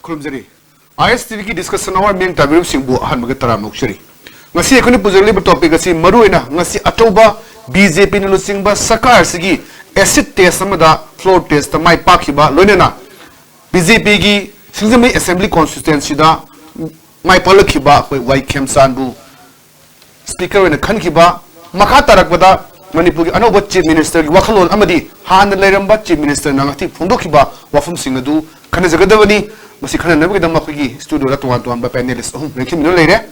Kurumjari. ISTV ki discussion hour meng tabiru singbu han maga tara mokshari. Ngasi ekoni pujali ba topic asi maruina ngasi atoba BJP ni lusingba sakar sigi acid test amada floor test mai pakhiba loinena BJP gi Singzami assembly constituency da mai palakhiba koi wai khemsanbu speaker in khankiba makha tarakbada Manipur ki anoba chief minister ki wakhalon amadi han leiramba chief minister nangati phongdokhiba wafum singadu khana jagadawani masi khana nabigidam akhigi studio la tuwan tuwan ba panelist rekim no leire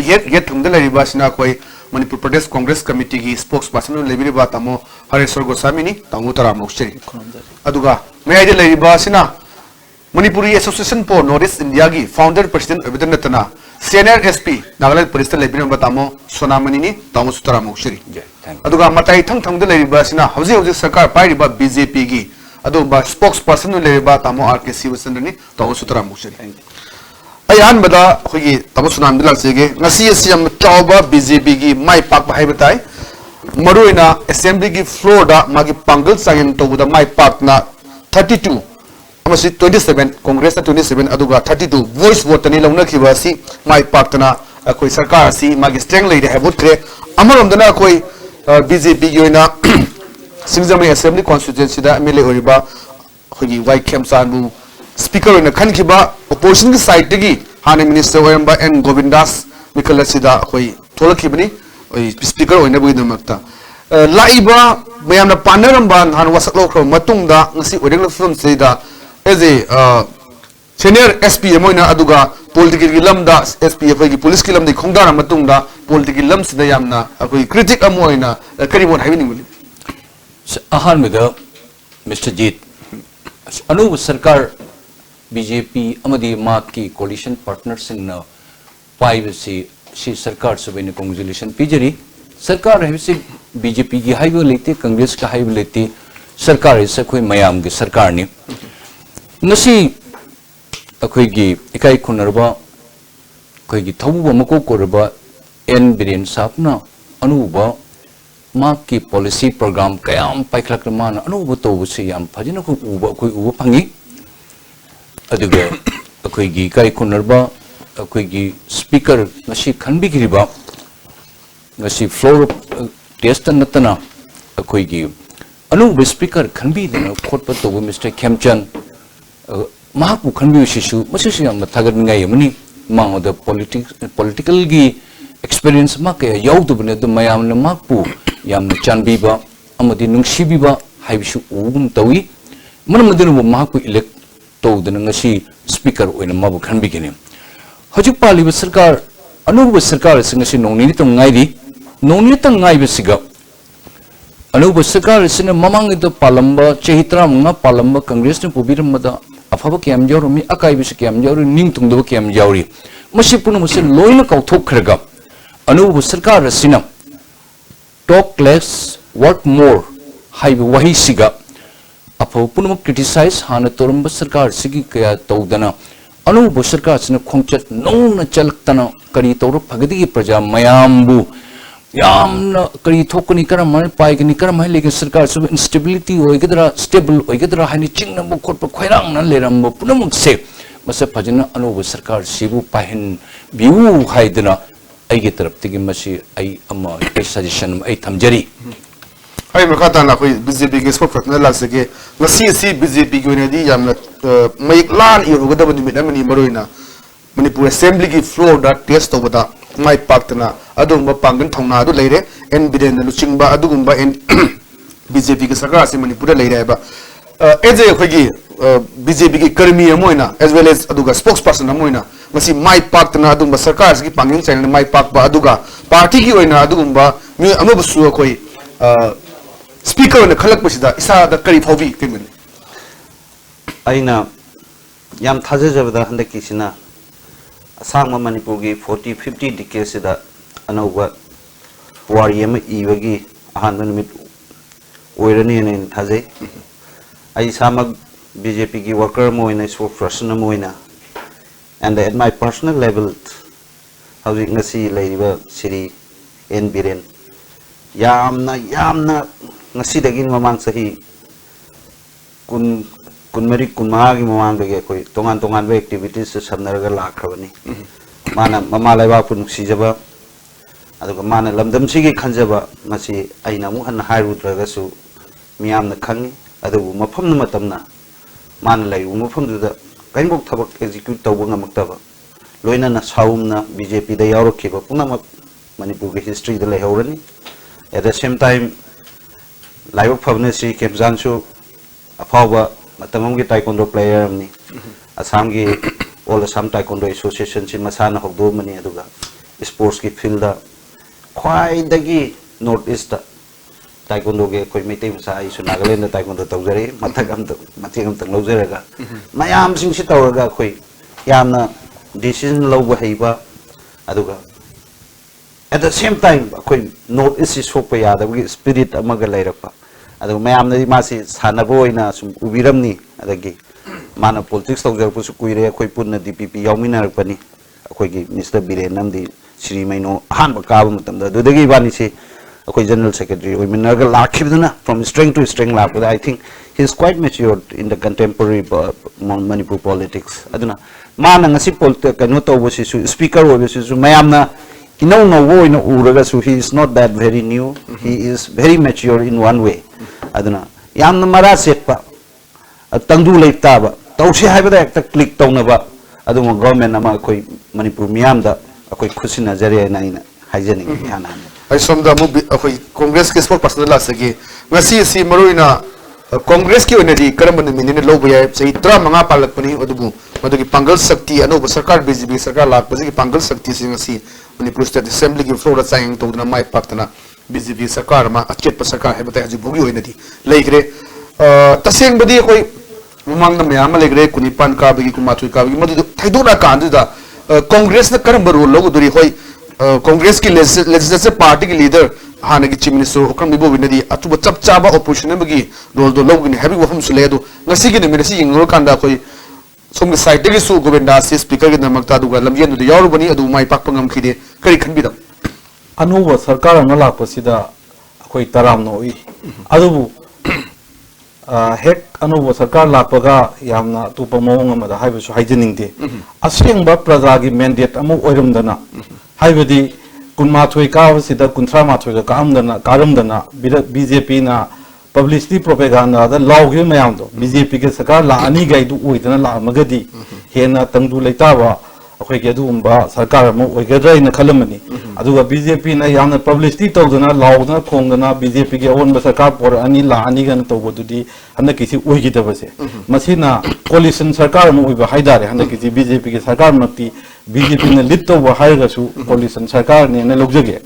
yet thumda leiriba sina koi Manipur Pradesh Congress Committee ki spokesperson lebiriba tamo Hareswar Goswami ni tamu taramok cheri aduga mayade leiriba sina Manipuri Association for Northeast India ki founder president Abhidan Natana senior SP Nagaland Police lebiriba tamo Sonamani ni tamu taramok cheri aduga matai thang thang de leiriba sina hauji hauji sarkar pairiba BJP ki aduba spokesperson leiriba tamo RK Sivasandra ni tamu taramok cheri ayan bada khogi tamu sunam bilal sege ngasi siam chawba BJP gi mai pak ba haibatai maruina assembly gi floor da magi pangal sagin to da mai pak na 32 amasi 27 congress na 27 aduga 32 voice vote ni longna khiba si mai pak na koi sarkar si magi strength leide habutre amarom dana koi BJP gi oina Singzami assembly constituency da MLA oriba khogi wai khemsan speaker in the Kankiba opposition side tigi Hane Minister Wayamba and Govindas Mikalasida Hoi Tolakibani speaker in the Widamakta Laiba Mayana Panaramban Han was a local Matunda Nasi Uding film say that as a senior SP Moina Aduga political lambda SPF police kilam the Kongana Matunda political lums the Yamna a critic Amoina a Karibon having Ahan with Mr. Jit Anu Sarkar BJP amadi mak ki coalition partners sing na five si sarkar sabine congratulation pijari sarkar hai si BJP ki haibu lete congress ka haibu lete sarkar is koi mayam ki sarkar ni nasi akoi gi ikai khunarba koi gi thobu mako korba N Biren sapna anuba mak ki policy program kayam paiklak man anuba to si yam phajina ko uba koi uba phangi aduga akoi gi kai kunarba akoi gi speaker ngasi khanbi giriba ngasi floor test natana akoi gi anu speaker khanbi dena khotpa to Mr. Khemchan mahapu khanbi shishu masisu yam thagar ngai mani ma the political gi experience ma ka yaudubne du mayam na mapu yam chanbi ba amadi nungsibi ba haibishu ugum tawi manamdenu mahapu elect to the Nangasi speaker in a mob can begin. Hajupali was Sarkar, Anuba Sarkar is in no need to Naidi, no need to Naibasiga. Anuba Sarkar is in a Mamang the Palamba, Chehitra Manga Palamba, Congress to Pubiram Mada, Afaba Cam Jormi, Akaibis Cam Jori, Nintum do Cam Jori. Mashipuna was in Loina Kautokrega. Anuba Sarkar is in a talk less, work more, high Wahisiga. Apopun criticize Hana Torumba Sarkar Sigi Kaya Todana Anu Busarka in a concert no Chaltana Kari Toro Pagadi Praja Mayambu Yam Kari Tokunikara Paiganikara Malik Sarkar so instability Oigedra stable Oigedra Hani Chingambo Corpo Quirang Lerambo Punamuk say Masa Pajana Anu Busarkar Sibu Pahin Biu Haidana I get up taking Mashi I am a suggestion I Tamjari. Hai makata na koi BJP ke spokesperson la sege ngasi BJP ki ne di yamna maik lan I ugada bani mani maroina Manipur assembly ki floor da test to bada mai paktna adumba pangan thongna du leire en biden lu chingba adugumba en BJP ke sarkar se Manipur leire ba eje khoi gi BJP ki karmi amoina as well as aduga spokesperson amoina ngasi mai paktna adumba sarkar ki pangin channel mai pak ba aduga party ki oina adugumba mi amabusu khoi speaker in the Kalak Pusida, Isa the Kari Povi, Kimin. Aina Yam Tazes of the Handakisina, Sama Manipugi, 40-50 decades that Anova Warriam Iwagi, 100 minute Wiranian in Taze. I sama BJP worker moina so personal moina. And at my personal level, how we can see Lady City in Biren. Yamna ngasi daging mamang sahi kun kunmari kunmagi mamang dege koi tongan be activities se samnaraga lakrabani mana mama laiba pun sijaba aduga mana lamdam sigi khanjaba masi aina mu han hairudraga su miyamna khangi adugu mafam na matamna mana lairu mafam duda kainbok thabak execute tawba ngamaktaba loina na saumna BJP da yaurokhiba punamak Manipur ki history da lehaurani at the same time laibok phabne si kemjansu afawa matamam ki taekwondo player amni Assam ki all Assam Taekwondo Association si masana hokdo mani aduga sports ki field da khwai dagi north east da taekwondo ge koi meite masa isu Nagaland da taekwondo tawjare mathagam tang lojaraga mayam sing si tawraga koi yamna decision lawba heiba aduga at the same time koi north east is sokpa yada gi spirit amaga lairakpa aduga mayam na masi sanabo oina sum ubiramni adagi mana politics tawjar su kuire koi punna DPP yaumina rakpani koi gi Mr. Biren namdi Sri Maino han bakaba matamda dudagi bani se koi general secretary oi minarga lakhibduna from string to string lakda I think he is quite matured in the contemporary Manipur politics aduna mana ngasi kanu tawbo si speaker obe si mayamna ino no wo ino uraga so he is not that very new he is very mature in one way aduna yamna mara sekpa tangdu leitaba tawsi haibada ekta click tawnaba aduma government ama koi Manipur miyamda akoi khusina jare na ina haijani hana ai somda mu akoi congress ke sport personal la sagi ngasi si maruina congress ki onadi karamban minine loba ya sei 35 palakpani odubu madugi pangal sakti ano sarkar BJP sarkar lak basi pangal sakti sing ngasi Manipur State Assembly ki floor chaing tawdna mai paktana BJP sarkar ma achet pa sarkar hebata haji bogi onadi leigre taseng badi koi mamang na mayam legre kunipan ka bagi kumatui ka bagi madu thaidona kan da congress na karam role logo duri hoi congress ki legislative party ki leader hana ki chief minister hokam bibo winadi atu chap chaba opposition bagi role do logo ni habi wafam sule do ngasi gi ne merasi ingro kanda khoi som side gi su govinda si speaker gi namakta du ga lamyen du yaru bani adu mai pak pangam khide kari khanbi da anuba sarkar na lak pasida khoi taram no i adu hek anuba sarkar lakpaga yamna tupa mawng amada haibasu haijaningde asengba praja gi mandate amu oiramdana haibadi kunmathoi ka sida kunthra mathoi ga karamdana BJP na publicity propaganda da lawgi mayamdo BJP ge sarkar la ani gaidu oidana la magadi hena tangdu leitaba akhoi ge dumba sarkar mu oigadra ina khalamani aduga BJP na yamna publicity tawdana lawdana khongdana BJP ge on ba sarkar por ani la ani gan tawbodudi hana kisi oigidabase masina coalition sarkar mu oiba haidare hana kisi BJP ge sarkar makti BJP na lead tawba haigasu coalition sarkar ne na logjage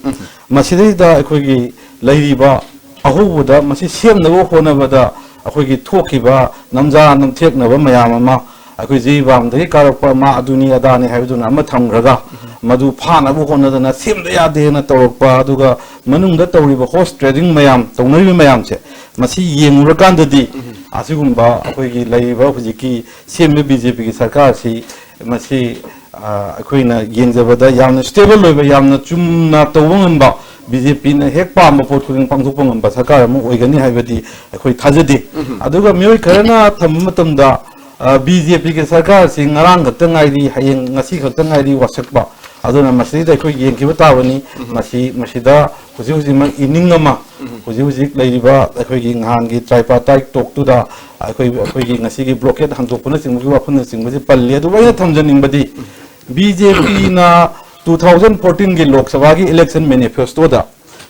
masidi da akhoi ge lairiba ahubuda masi semnabo honabada akhoi ge thokiba namja namtheknaba mayam ama akhoi jibam dai karakpa ma aduni adani haibuduna ama thamgraga madu phana bu honadana semda yade na tawrokpa aduga manungda tawriba host trading mayam tawnabi mayam che masi yengurkandadi asigumba akhoi ge laiba hujiki sembe BJP gi sarkar si masi akhoi yengjabada yamna stable loiba yamna chumna tawngamba BJP na hek pam pot khuding pangthupang amba sarkar mu oigani haibadi akhoi thajadi aduga mioi kharana thammatamda BJP ke sarkar si ngarang khatangai ri hayeng ngasi khatangai ri wasakba aduna masida akhoi yengkiba tabani masida huji ma iningama huji leiriba akhoi gi nghan gi tripartite talk tu da akhoi gi ngasi gi blockade hangtokpuna singbu wafun singbu palle adu wai thamjaningbadi BJP na 2014 की लोकसभा की election manifesto दा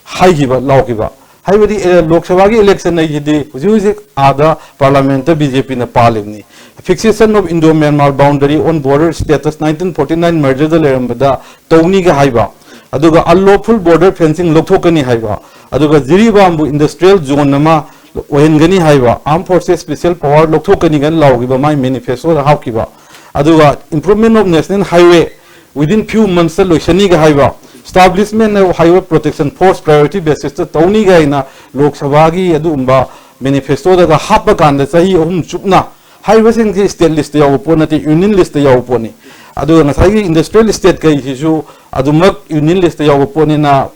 हाइगिबा लाउगिबा हाइबदी लोकसभा की election नै हिदि हुजुजिक आदा parliament BJP न पालिबनी fixation of Indo Myanmar boundary on border status 1949 merger द लेरमबदा तौनी गा हाइबा अदुगा अनलॉफुल बॉर्डर फेंसिंग लोकथोकनी हाइबा अदुगा जिरीबामबु इंडस्ट्रियल जोन नमा ओहेनगनी हाइबा आर्म फोर्सेस स्पेशल पावर लोकथोकनी गन लाउगिबा माय मैनिफेस्टो दा हाउकिबा अदुगा improvement of national highway within few months loishani ga haiba establishment of highway protection force priority basis to tawni ga ina lok sabha gi adumba manifesto da happa kan da sahi ohum chupna highway sing ki state list yaw ponati union list yaw poni adu na sahi industrial state kai hisu adumak union list yaw poni na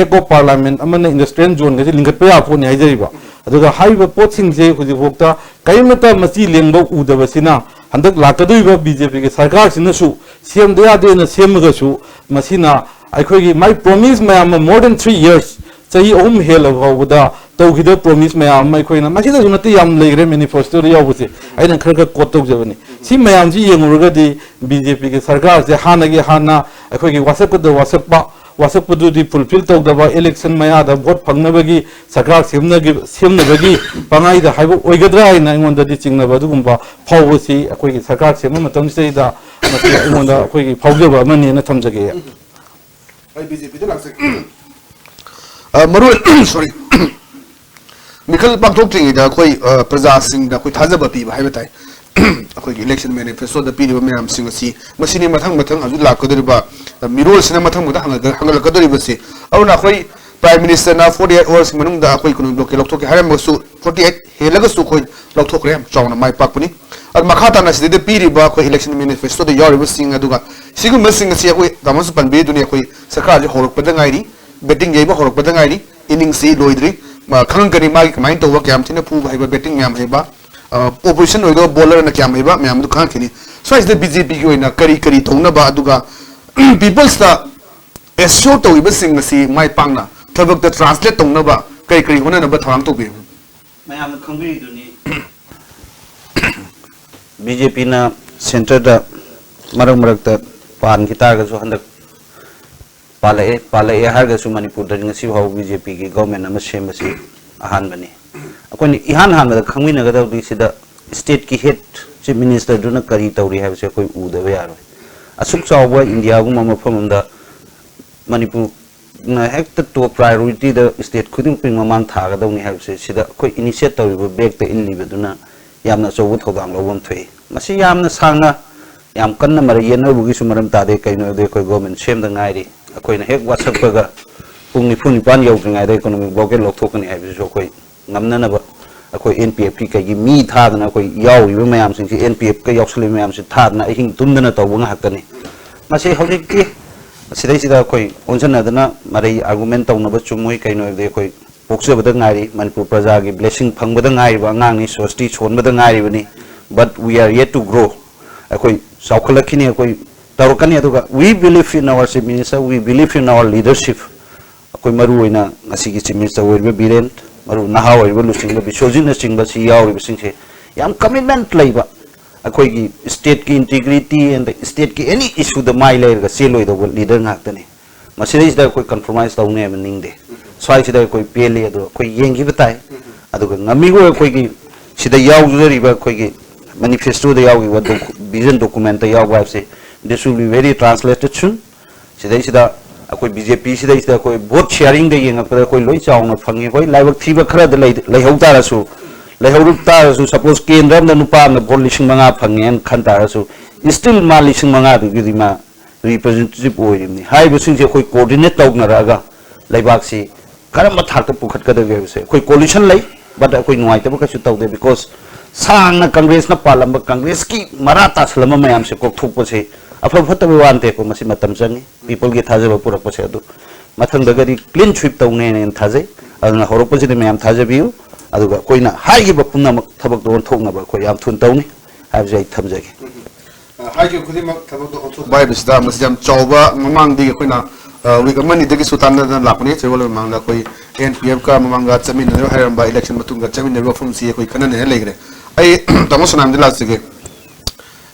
eco parliament amana industrial zone ga lingat pa ya poni haijaiba aduga haiba potsing je huji bokta kaimata machi lengba udaba sina handak lakadoi BJP ke sarkar sina su CM de ade na CM ga su masina aikhogi my promise mayam more than 3 years chahi hel awda tawgida promise mayam mai khoina masida junati yam legre manifesto ri yawuse aina khar kot tok jabani si mayam ji yengurga di BJP ke sarkar je hanagi hana aikhogi wasap ko wasap ba wasap ko di fulfill tok da election maya da vote phangnabagi sarkar semnabagi pangai da haibo oigadra ina ingonda di chingna ba dugumba phawsi aikhogi sarkar semma matam sei da mati ingonda aikhogi phawjaba mani na thamjage BJP to lagse maru sorry Mikal Bangtok Ting da koi Praja Singh da koi thajaba pi ba haibatai akoi election manifesto da pi ba mayam sing si masini mathang aju la kodori ba mirol sina mathang muda hangal kodori ba si auna koi prime minister na 48 hours manung da koi kunung bloke lokthok haram su 48 helaga su koi lokthok rem chawna mai pak puni ar makhata na side pi ri ba koi election manifesto da yori ba sing aduga sigum sing si koi damas pan be dunia koi sarkar je horok padangai ri betting yeba horok padangai ri inning si loidri khangani magi kamain to wa kyam thina pu bhaiba betting myam heba opposition oigo bowler na kyam heba myam du khang khini so is the BJP ki oina kari thongna ba aduga people sta assure to iba sing si mai pangna thabak da translate tongna ba kari hona na ba thang to bi mayam khangbi duni BJP na center da marak ta pan kita ga so handak pala har ga su Manipur da ngasi ho BJP ki government ama sem basi ahan bani akoni ihan han da khangmi na ga da bi sida state ki head chief minister du na kari tawri ha se koi u da ya ro asuk chawa India gu ma pham da Manipur na hekta to priority da state khuding ping mamang tha ga dawni ha se sida koi initiate tawri ba back ta in li ba du na yamna chawu thodang lo bom thoi masi yamna sanga yam kanna mar yena bu gi su maram ta de kai no de koi government sem da ngai ri akoina hek WhatsApp ga pungni phuni pan yau ngai da economic blockade lok thokani ha bi so koi ngamna na ba akoi NPF ki kai gi mi tha da na koi yaw ri mayam sing si NPF ka yaw sli mayam si tha na hing tum da na taw nga hakani mase hawli ki sidai sida koi onjana da na mari argument taw na ba chumoi kai no de koi pokse ba da ngai ri Manipur praja gi blessing phang ba da ngai ba ngang ni society chon ba da ngai ri bani but we are yet to grow akoi saukhalakini akoi tarokani aduga we believe in our chief minister we believe in our leadership akoi maru oina ngasi gi chief minister oiba biren maru naha oiba lusing ba bisojin na singba si yaw ri singse yam commitment leiba akoi gi state ki integrity and the state ki any issue the mai layer ga seloi do leader ngak tani masire is da koi compromise taw ne meaning de swai sida koi pele adu koi yengi batai aduga ngami go koi gi sida yaw juri ba koi gi manifesto da yaw gi wa vision document da yaw ba se this will be very translated soon sidai sida akoi BJP sida koi vote sharing de yeng akra koi loi chaung phangi koi laibak thiba khara de lai hau ta rasu suppose kendra na nupa na vote lising manga phangi an khan ta rasu still ma lising manga du gi ma representative oi ni hai bu sing je koi coordinate taw na raga laibak si karam ma thak ta pukhat ka de ge se koi coalition lai but koi nuai ta ba ka su taw de because sang na Congress na palamba Congress ki marata salama mayam se kok thuk se afa phata wan te ko masi matam changi people ge thaje ba purak pase adu mathang da gari clean sweep taw ne ne thaje aduna horok pase de mayam thaje biu aduga koina hai ge ba punna mak thabak don thok na ba ko yam thun taw ni ha jai thamje ge hai ge khudi mak thabak do thok bai bisda masjam chawba mamang di koina wi ka mani de gi sutan na lakuni chewal mamang da koi NPF ka mamang ga chamin ne hairam ba election matung ga chamin ne reform si koi kana ne legre ai tamos nam dila sige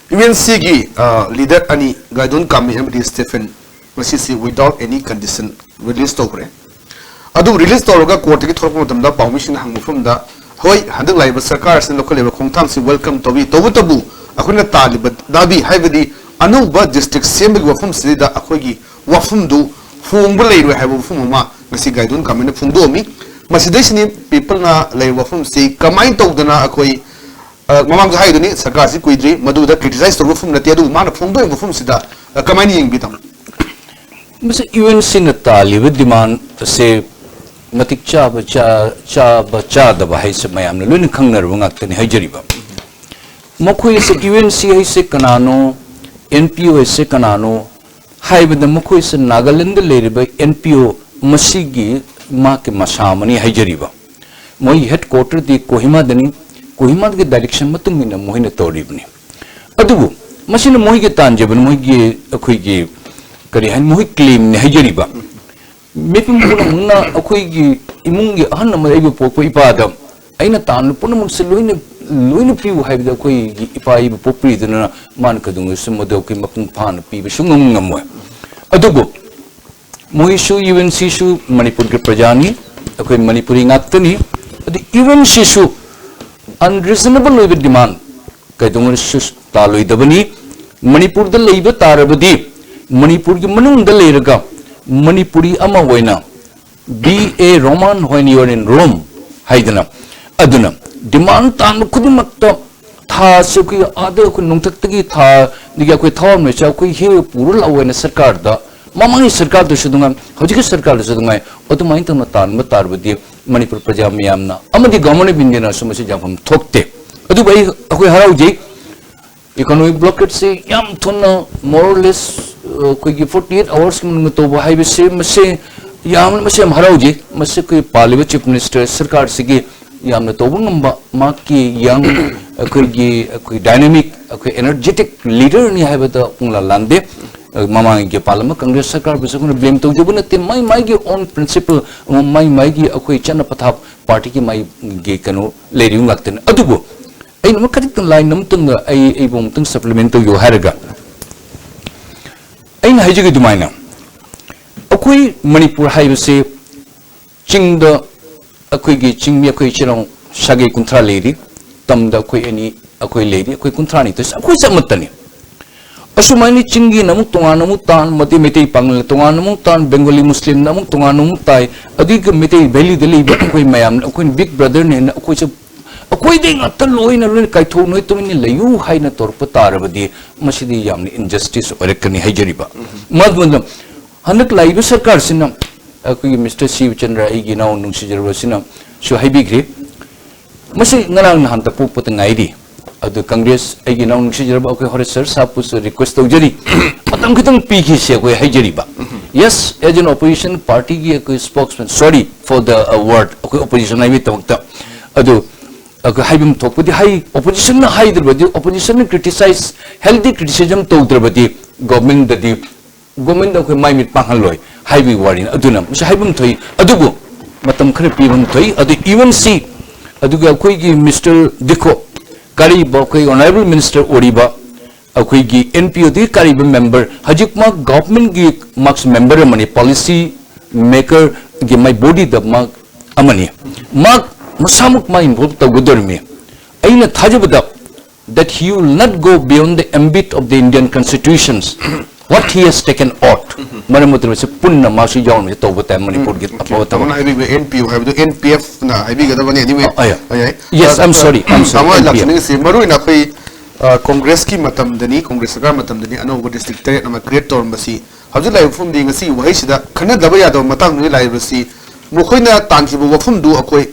UNC gi leader ani gaidon kam MD Stephen masisi without any condition release tokre adu release toroga court gi thorpo tamda permission hangmu from da hoi handak laiba sarkar sin local level khongtham si welcome tobi tabu akhuna talib dabi haibadi anuba district assembly wafum sida akhogi wafum du fungba leiru haibu fumuma ngasi gaidon kam ne fungdo mi masidesini people na lei wafum si kamai tawdana akhoi mamang hai duni sarkar si kuidri madu da criticize to reform na tiadu mana phongdo reform sida kamani yeng bitam mase UNC na tali with demand se matik cha da ba hai se mayam na lun khangnar wangak tani haijari ba makhoi se UNC hai se kanano NPO se kanano hai bada makhoi se Nagaland le ba NPO masigi ma ke masamani haijari ba moi headquarter di Kohima dani Kohima ge direction matung ina moi na toribni adubu masina moi ge tanjeban moi ge akhoi ge kari han moi claim ne hajariba mepim puna akhoi ge imung ge ahan na mai popo ipada aina tan puna mun se loina piu haibda akhoi ge ipai popri dana man kadung sumodo ke mapung phan pi be sungum ngamwa adubu moi su UNC su Manipur ge prajani akhoi Manipuri ngaktani adi UNC su unreasonable loiba demand kaidung su taloi dabani Manipur da leiba tarabadi Manipur gi manung da leiraga Manipuri ama hoina BA Roman when you are in Rome haidana aduna demand tan kudimakta tha se ki ade ku nungtak tagi tha diga koi thawam ne cha koi he pura lawena sarkar da mamang sarkar da sudunga hojik sarkar da sudunga otumai tan tan matarbadi Manipur praja miyamna amadi government bindena sumasi jafam thokte adu bai akoi harauje economic blockade se yam thonna more or less koi 48 hours mun to ba haibe se mase yam mase harauje mase koi paliba chief minister sarkar sigi yamna to ngamba ma ki young koi dynamic koi energetic leader ni haiba da pungla lande mamang ge palama congress sarkar bisu kun blame to jobuna te mai ge on principle mai ge akoi chana patha party ki mai ge kanu leri ngakten adugo ai no kadik line nam tung ai bom tung supplement to yo haraga ai na haji ge dumaina akoi Manipur haibase chingda akoi ge chingmi akoi chirong sage kuntra leri tamda akoi ani akoi leri akoi kuntra ni to akoi samatani asumani chingi namuk tongan namuk tan mati meti pangal tongan namuk tan Bengali Muslim namuk tongan namuk tai adik meti valley deli akoi mayam akoi big brother ne akoi se akoi ding atal loi na loi kai tho noi to ni layu hai na tor patar badi masidi yamni injustice orekani haijariba madmandam hanak laibu sarkar sinam akoi Mr. Shiv Chandra igi naw nungsi jarwa sinam so haibigre masi ngarang na hanta pu put ngaidi adu congress agi naw nungsi jarba akoi hore sir sapus request tawjari matam khitang pi khi se akoi haijariba yes as an opposition party gi akoi spokesman sorry for the word akoi opposition ai tamta adu haibim thokpudi hai opposition na hai derbadi opposition criticize healthy criticism to derbadi government dadi government da mai mit pangaloi haibi warin aduna masa haibim thoi adugo matam khare pibam thoi adu even see aduga koi gi Mr. Dikho kari ba koi honorable minister oriba akoi gi NPO di kari member hajikma government gi max member mani policy maker gi my body da mag amani mag masamuk ma involved to godormi aina thajabada that he will not go beyond the ambit of the Indian constitutions what he has taken out maramutra se punna masu yawn to bata Manipur git apawata NPO have the NPF na habi gada bani anyway yes I'm sorry sama lakshmi se maru ina kai congress ki matam dani congress ka matam dani anoba district tare na create tor basi haju lai fum ding si wahai sida khana daba ya do matang ni lai basi mukhoina tanki bu wafum du akoi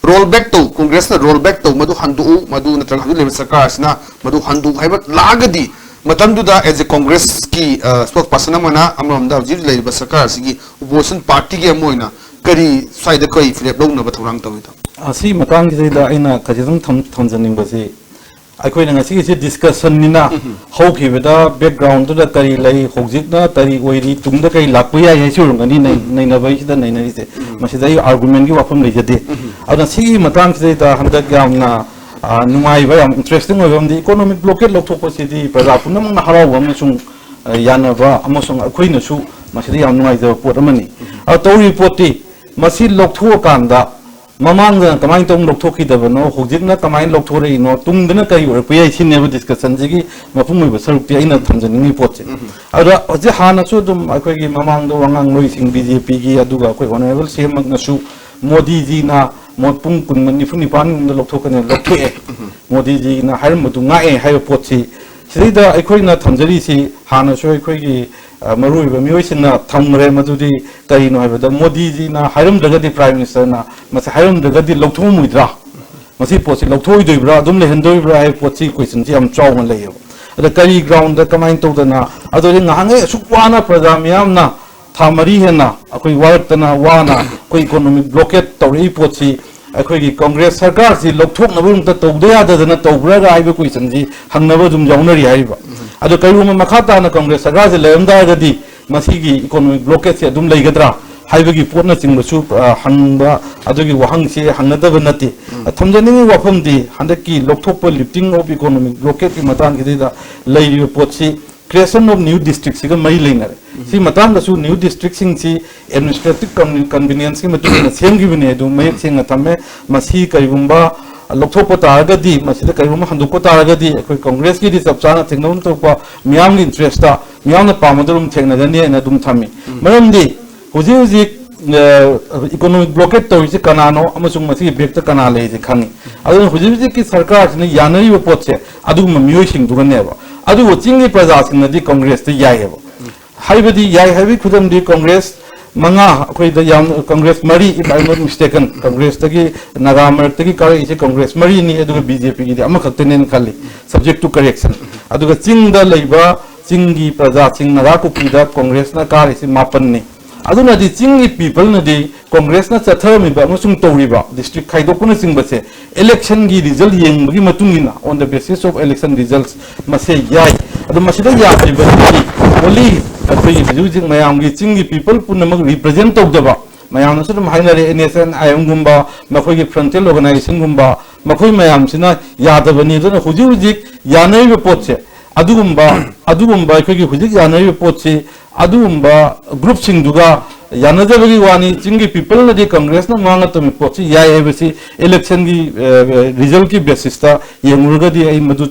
roll back to congress na roll back to madu handu madu na haju le sarkar sina madu handu haiba lagadi matam du da as a congress ki spokesperson mana amram da haju le sarkar sigi opposition party ki amoina kari side koi flip long na bathurang tawita asi matang ki da aina kajang thamjaning basi akoi na ngasi se discussion ni na how ki beda background da kari lai hojik na tari oiri tungda kai lakpuya ye sur ngani nei na bai da nei na ise masida yu argument gi wafam lejade ada si matang ki da handa gam na numai ba yam interesting wa gam di economic blockade lokthok si di praja punam na haraw am sung yana ba amosung akoi na su masida yam numai da pot amani a to report ti masi lokthok kanda mamang ga kamai tong lokthok ki da no hojik na kamai lokthok rei no tung dana kai or pi sin ne discussion ji mapum ba saruk ti aina thamjani ni pot che ada oje hana su dum akoi gi mamang do wangang noi sing BJP gi aduga akoi honorable semak na su modi ji na motpung kun mani funi pan da lokthok ne lokthok modi ji na har mudu nga e hai pot si sida akoi na thamjari si hana su akoi gi marui ba mioi sin na thamre madudi kai no ha da modi ji na hairam daga di prime minister na masa hairam daga di lokthok muidra masi pot si lokthok doi bra dum le hendoi bra hai pot si question ji am chaw man le ada kari ground da kamai to da na ado ri nga ngai sukwana program yam na thamari he na akoi wartana wana koi economic blockade tori pot si ꯑꯩꯈꯣꯏꯒꯤ Congress ꯁꯔꯀꯥꯔꯁꯤ ꯂꯧꯊꯣꯛꯅꯕ ꯇꯧꯗ ꯌꯥꯗꯗꯅ ꯇꯧꯕ꯭ꯔꯥꯒ ꯍꯥꯏꯕ ꯀꯣꯏꯁꯟꯁꯤ ꯍꯪꯅꯕ ꯑꯗꯨꯝ ꯌꯥꯎꯅꯔꯤ ꯍꯥꯏꯔꯤꯕ ꯑꯗꯣ ꯀꯔꯤꯒꯨꯝꯕ ꯃꯈꯥ ꯇꯥꯅ ꯀꯣꯡꯒ꯭ꯔꯦꯁ ꯁꯔꯀꯥꯔꯁꯤ ꯂꯩꯔꯝ ꯇꯥꯔꯒꯗꯤ ꯃꯁꯤꯒꯤ ꯏꯀꯣꯅꯣꯃꯤꯛ ꯕ꯭ꯂꯣꯀꯦꯠꯁꯦ ꯑꯗꯨꯝ ꯂꯩꯒꯗ꯭ꯔꯥ ꯍꯥꯏꯕꯒꯤ ꯄꯣꯠꯅꯆꯤꯡꯕꯁꯨ ꯍꯪꯕ ꯑꯗꯨꯒꯤ ꯋꯥꯍꯪꯁꯤ ꯍꯪꯅꯗꯕ ꯅꯠꯇꯦ ꯊꯝꯖꯅꯤꯡꯉꯤ ꯋꯥꯐꯝꯗꯤ ꯍꯟꯗꯛꯀꯤ ꯂꯧꯊꯣꯛꯄ ꯂꯤꯐꯇꯤꯡ ꯑꯣꯐ ꯏꯀꯣꯅꯣꯃꯤꯛ ꯕ꯭ꯂꯣꯀꯦꯠꯀꯤ ꯃꯇꯥꯡꯁꯤꯗ ꯂꯩꯔꯤꯕ ꯄꯣꯠꯁꯤ creation of new districts siga mai leinare si matang da su new districts sing si administrative convenience ki matuna sem gi bine du mai sing atame masi kaigumba lokthokpa taragadi masida kaigumba handukpa taragadi koi congress ki di chapchana thingnom tokpa miyam gi interest ta miyam na pamadrum thengna dani na dum thami maramdi huji huji economic blockade to isi kanano amasung masi bek ta kana le ji khangi adu huji huji ki sarkar ni yanari bo potse adu miyoi sing du ganne ba adu chingi praja sing di congress te yai hebo haibadi yai habi khudam di congress manga koi da yam congress mari if I am not mistaken congress tagi nagamar tagi kar ise congress mari ni adu bjp gi ama khaktenen khali subject to correction adu ching da leiba chingi praja sing naga ku pida congress na kar ise mapan ni aduna di chingi people na di congress na chathami ba amasung tori ba district khaidokuna sing base election gi result yeng gi matungina on the basis of election results mase yai adu masida ya ba only atoi jujing mayam gi chingi people punamak represent tok daba mayam na sudum hainare nation ayam gumba makoi gi frontier organization gumba makoi mayam sina yadabani dona huji huji yanai be potse adugumba khoi gi huji yanai be potse adugumba group sing duga yanadabagi wani chingi people na di congress na manga to mi potsi yai ebisi election gi result ki basis ta yengurga di ai madu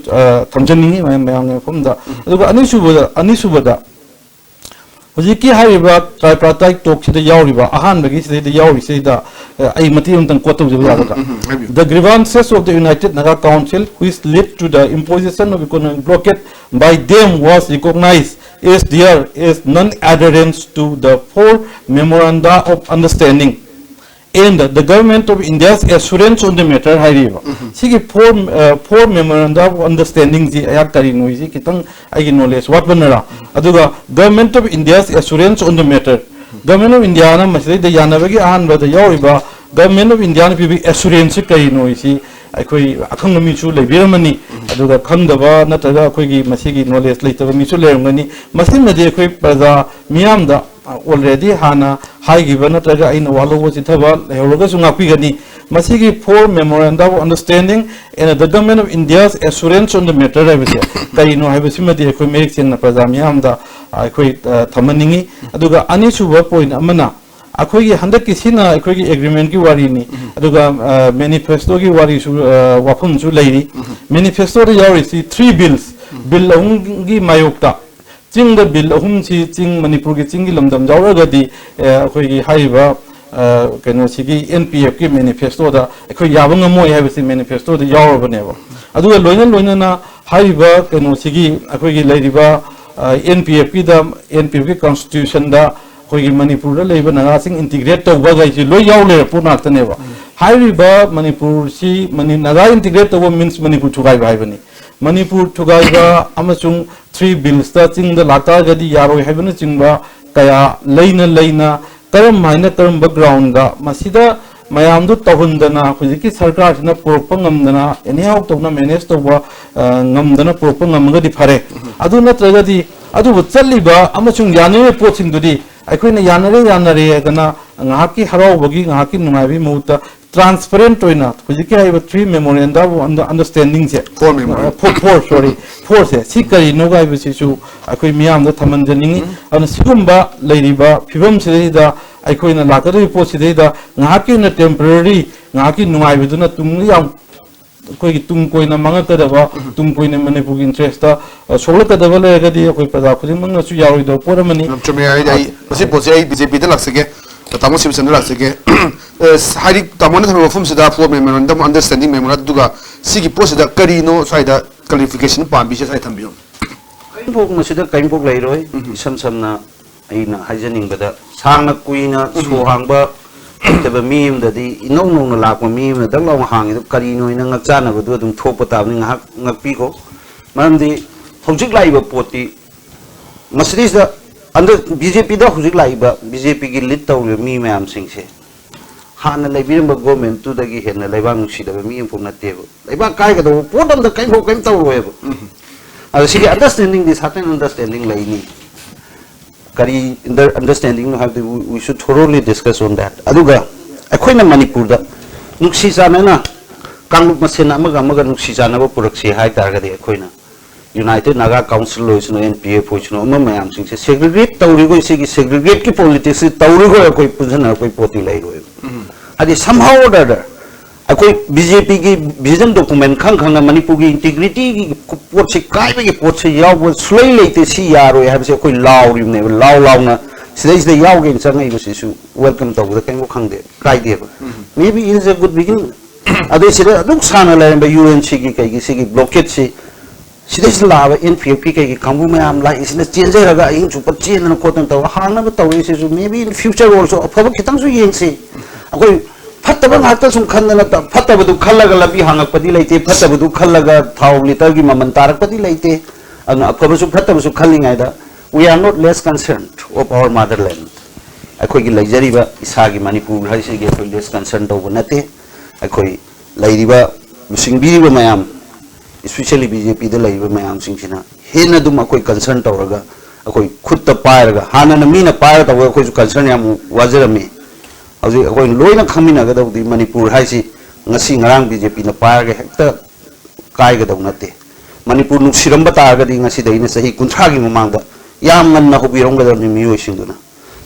thamjani mayang phumda aduga anisubada hojiki hariba tripartite talk sida yauriba ahan bagi sida yauri sida ai mati untang kotu jaga the grievances of the united naga council which led to the imposition of economic blockade by them was recognized as there is non-adherence to the four memoranda of understanding and the government of India's assurance on the matter hariba sigi four memoranda of understanding ji ayak kari noisi kitang agi knowledge what banara aduga government of India's assurance on the matter government of India na masai da yanabagi ahan ba da yauriba government of India na pibi assurance kari noisi akoi akhang mi chu leibiramani aduga khangdaba nataga akoi gi masigi knowledge leitaba mi chu leramani masin na de akoi praja miyam da already hana high given nataga aina walo chithaba lehoga sungapi gani masigi four memoranda of understanding and the government of India's assurance on the matter habise kai no habise madi akoi merik sing praja miyam da akoi thamaningi aduga ani suba point amana akoi gi handak ki sina akoi gi agreement ki wari ni aduga manifesto gi wari su wafum su leiri manifesto ri yari si 3 bills bill ahum gi mayokta ching the bill ahum si ching manipur gi ching gi lamdam jawra di akoi gi haiba keno sigi npf ki manifesto da akoi yabang mo hai bisi manifesto da yawra baneba aduga loina na haiba keno sigi akoi gi leiriba npf ki da npf ki constitution da koi Manipur da leiba naga sing integrate to ba gai si lo yaw le puna tane ba haiba Manipur si naga integrate to means Manipur thugai ba bani Manipur thugai ba amasung 3 bills ta ching da lata gadi yaro haibana chingba kaya leina karam background da masida mayam du tahundana khujiki sarkar na porpa ngamdana anyhow to na manage to ba ngamdana porpa ngamga di phare adu na tragadi adu chaliba amasung yanwe poching dudi aikoina yanare gana ngaki harau bagi ngaki nungai muta transparent oina hujiki haiba 3 memoranda of understanding se four se sikari no gai bisi su akoi miyam da thamanjani ana sigumba leiriba phibam se da aikoina lakari pochi da ngaki na temporary ngaki nungai biduna tumli yam koi tum koi na manga ka dawa tum koi na Manipur interest ta sola ka dawa le ga di koi pada khudin mang su yawi do pora mani chome ai masi pochi ai bjp da laksege tamo simsan laksege hari tamona thame wafum sida four memorandum understanding memorandum duga sigi pochi da karino saida clarification pambi se sai thambiyo kainpok masida kainpok leiroi samna aina hajaning bada sangna kuina sohangba teba mim da di inong na lakma mim na dang law hang itu kari no ina ngak chana bu dum thokpa ta ni ngak pi ko man di hojik lai ba poti masris da under bjp da hojik lai ba bjp gi lit taw le mi mam sing se हाना लेबिरम government टू दगी हेना लेबा नुसीदब मी इंफो नतेब लेबा काय गदो पोटम द काइम काइम तवरोएब अद सिगे अंडरस्टैंडिंग दिस हाटन अंडरस्टैंडिंग लाइनी करी अंडरस्टैंडिंग नो have we should thoroughly discuss on that अदुगा अखोइना मणिपुर द नुसी जाना कांगलुप मसेना अमगा नुसी जानाबो पुरक्सी हाय तारगदे अखोइना यूनाइटेड नागा काउंसिल होइसनो एनपीएफ होइसनो मयाम सिंसे सेग्रीगेट तौरिगो सिगी सेग्रीगेट की पॉलिटिक्स तौरिगो कोई पुजना कोई पोती लैरो अदि समहाउ ऑर्डर अकोई बीजेपी की विजन डॉक्यूमेंट खंग मणिपुर की इंटीग्रिटी की पोट से कायबे की पोट से याव सुलै लेते सी यारो हाबसे कोई लाउरिने लाउना सिदे यावगे चंगै बसिसु वेलकम तौबदा कैंगो खंगदे कायदे may be it is a good beginning अदे सिदे अदुक साना लेरबा यूएनसी की कई सिगी ब्लॉकेड से सिदे लाबा एनपीएफ की कांगु मयाम ला इसने चेंजरगा इन सुपर चेन कोतन तव हाना तौरि से maybe in future also अफब खितंगसु येंसे अकोई फत्तब ngakta sum khanna ta fattabadu khallaga labi hangakpadi leite fattabadu khallaga thau liter gi maman tarakpadi leite anu akabasu fattabasu khallingai da we are not less concerned of our motherland akoi gi leijariba isagi manipur haisi gi akoi less concerned to nate akoi leiriba singbiba mayam especially bjp da leiba mayam singchina hena dum akoi concern tawraga akoi khutta pairaga hana na mina paira taw akoi su concern yam wajarami हौजी अखोई लोइना खमिनागदौदी मणिपुर हाइसी ngasi ngarang BJP na parage hekta kaigadaw nate Manipur nuksiramba taagadi ngasi daina sahi kunthagi mamangda yam nganna hobirongadaw ni miyoi singduna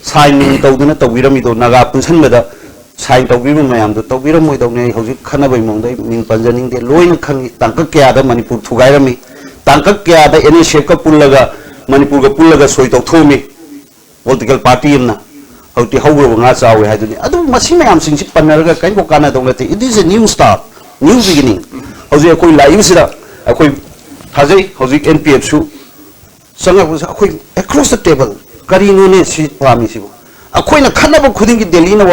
signing tawduna tawirami do naga punsanbada sign tawbiru mayam do tawbiramoi dawne hauji khanabai mongdai ming panjaning de loina khangi tangka kya da Manipur thugairami tangka kya da ene sheka pullaga Manipur ga pullaga soi tawthomi political party na hauti hawro nga chawe haiduni adu masi mayam sing si panarga kain ko kana dongate it is a new start new beginning hauji akoi live sira akoi thajai hauji npf su sanga akoi across the table kari no ne si pami sibo akoi na khana ba khuding ki delhi na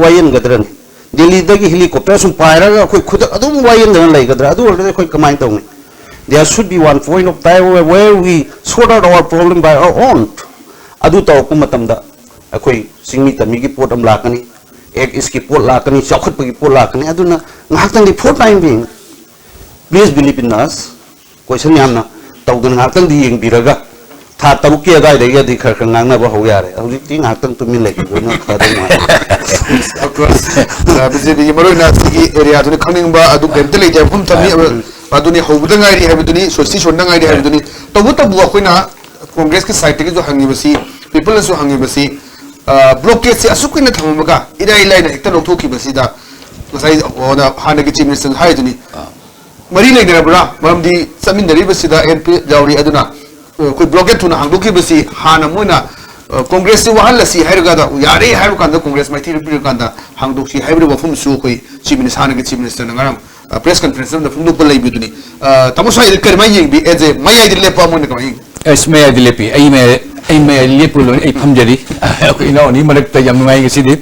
wayen gadran delhi da ki helicopter sum paira ga akoi khud adum wayen na lai gadra adu already akoi kamai tong there should be one point of time where we sort out our problem by our own adu taw ku matam da akoi singmi tami ki pot am lakani ek iski pot lakani chokhat pa ki pot lakani aduna ngaktan di for time being please believe in us question yamna tawdun ngaktan di yeng biraga tha taru ki aga de di khar khar ngangna ba ho yare hauji ti ngaktan tumi le ki na khada ma of course bjp maro na ki area tu khangning ba adu gemte le ja phum tami aduni hobda ngai ri habuduni sosi sonda ngai ri habuduni tabu akoina congress ki side ki jo hangi basi people so hangi basi blockade se asukina thamaga idai laina hekta lokhoki basida ngasai ona hana ki chief minister haiduni mari leidera bra maramdi samindari basida np jawri aduna koi blockade tuna hangdoki basi hana moina congress se wahal lasi hairga da yare hairu kanda congress mai thir pir kanda hangdoki hairu bafum su koi chief minister hana ki chief minister ngaram press conference da fundu palai biduni tamosa il karmai yengbi eje mayai dile pa mon kamai esme adilepi ai me lepulo ai phamjari akoi no ni malak ta yam ngai gisi di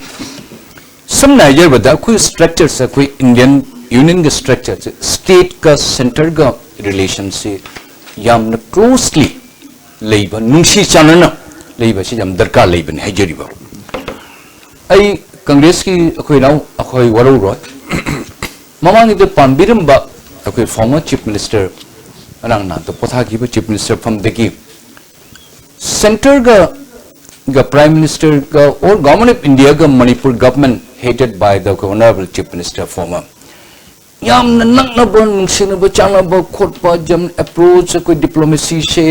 some niger bada koi structures koi indian union ga structure state ka center ga relation se yam na closely leiba nungsi chanana leiba si yam darkar leiba ne hajari ba ai congress ki akoi now akoi waro ro mamang de pambiram ba akoi former chief minister anang na to potha gi chief minister from the ki center ga prime minister ga or government of india ga Manipur government headed by the honorable chief minister former yam nak na bon sina ba chang ba khot pa jam approach ko diplomacy se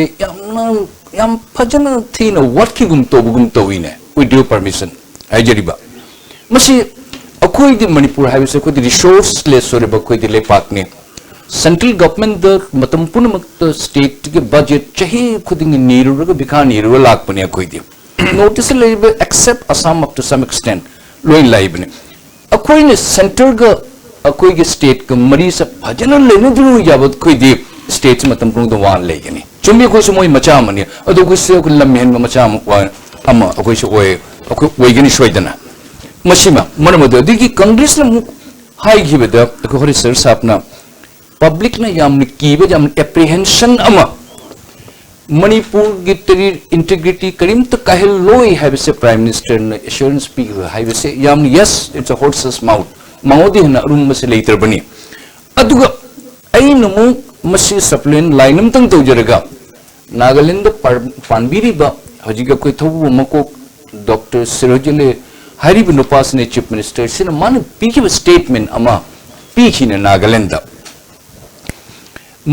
yam phajana thina what ki gum to ine with due permission ajari ba masi akoi di Manipur have se ko di resource less or ba ko di le pak ne central government the matam punamak state ke budget chahi khuding niru ga bikha niru lak pane akoi di notice le accept assam up to some extent loi lai bane akoi ne center ga akoi ge state ka mari sa bhajana le ne dru yabat koi di states matam pun do wan le gani chumi ko so moi macha mani adu ko se ko lam hen macha wa ama akoi so oi gani shoidana masima manamado digi congress na hai gi beda ko hori sir sapna public na yam ki be jam apprehension ama Manipur की integrity करीम तो कहल लोई है वैसे Prime Minister ने assurance P है वैसे याम yes it's a horse's mouth माओदी है ना रूम में से लेटर बनी अदुगा आई नमो मसी supplement line में तंग तो जरेगा नागालैंड पानबीरी बा हजी का कोई थोड़ा मको डॉक्टर सिरोजिले हरी बिनुपास ने चीफ मिनिस्टर से न मान पी के statement अमा पी की ने नागालैंड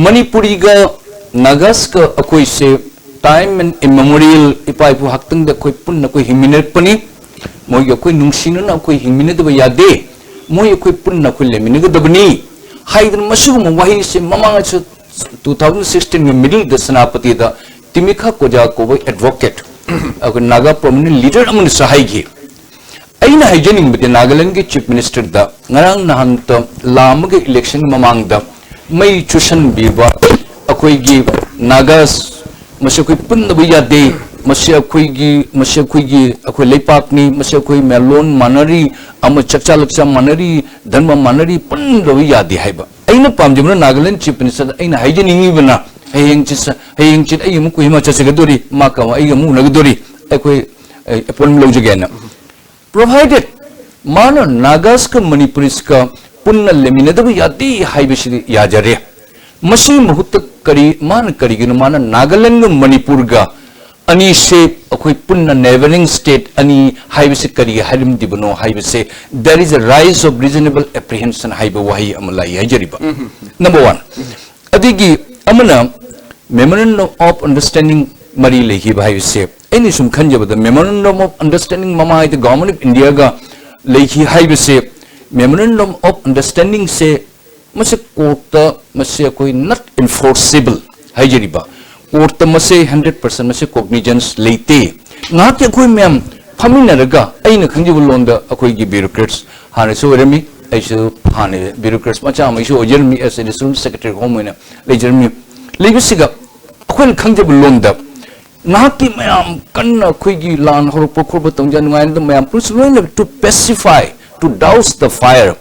मणिपुरी का नागास का अकोई से time and immemorial इपाई Pu हक्तंग the कोई पुन्न कोई हिमिनेट पनी मोय कोई नुंगसिन ना कोई हिमिनेट ब यादे मोय कोई पुन्न कोई लेमिने ग दबनी हाइदन मसु मवाही से ममांग 2016 में मिडिल द सनापति द तिमिखा कोजा को वो एडवोकेट अगर नागा प्रोमिनेंट लीडर अमन सहाय गी अइना हाइजेनिंग बदे नागालैंड के चीफ मिनिस्टर द ngarang nahan to lam ge election mamang द मई चुशन बीबा अखोई की नागास मसे कोई पुन्न भी यादे मसे अखोई की अखोई लेपाकनी मसे अखोई मेलोन मानरी अम चक्चा लक्चा मानरी धर्म मानरी पुन्न भी यादे है बा अइना पामजमना नागालैंड चीफ मिनिस्टर अइना हाइजेनिंग बना हेयंग चित अइ मु कोई मचा सगदोरी माका अइ मु नगदोरी अखोई अपॉइंटमेंट लौजगे ना प्रोवाइडेड मानो नागास का मणिपुरिस का पुन्न लेमिनदब यादे हाइबेसिदि याजरे मसी मुहूर्त करी मान करीगिन मान नागालैंड मणिपुर गा अनि से अखोई पुन्न नेबरिंग स्टेट अनि हाइबेसे करी हरिम दिबनो हाइबेसे there is a rise of reasonable apprehension हाइबे वही अमलाई हाइजरिबा number 1 अदिगी Amna memorandum of understanding मरी लेहि हाइबेसे एनी सुम खंजबद मेमोरेंडम ऑफ अंडरस्टैंडिंग ममा हाइद गवर्नमेंट ऑफ इंडिया गा लेहि हाइबेसे मेमोरेंडम ऑफ अंडरस्टैंडिंग से मसे कोर्ट मसे कोई नॉट इन्फोर्सेबल हाइजरिबा कोर्ट मसे 100% मसे कॉग्निजेंस लेते नाके कोई मैम फमिनरगा अइना खंजिब लोन द अकोई की ब्यूरोक्रेट्स हाने सो रेमी ऐसो हाने ब्यूरोक्रेट्स मचा मैसो ओजरमी एस एडिशनल सेक्रेटरी होम में लेजरमी लेबसिगा अकोई खंजिब लोन द नाके मैम कन्न अकोई की लान हरप खोब तंजा नुआइन द मैम पुलिस लोन to pacify to douse the fire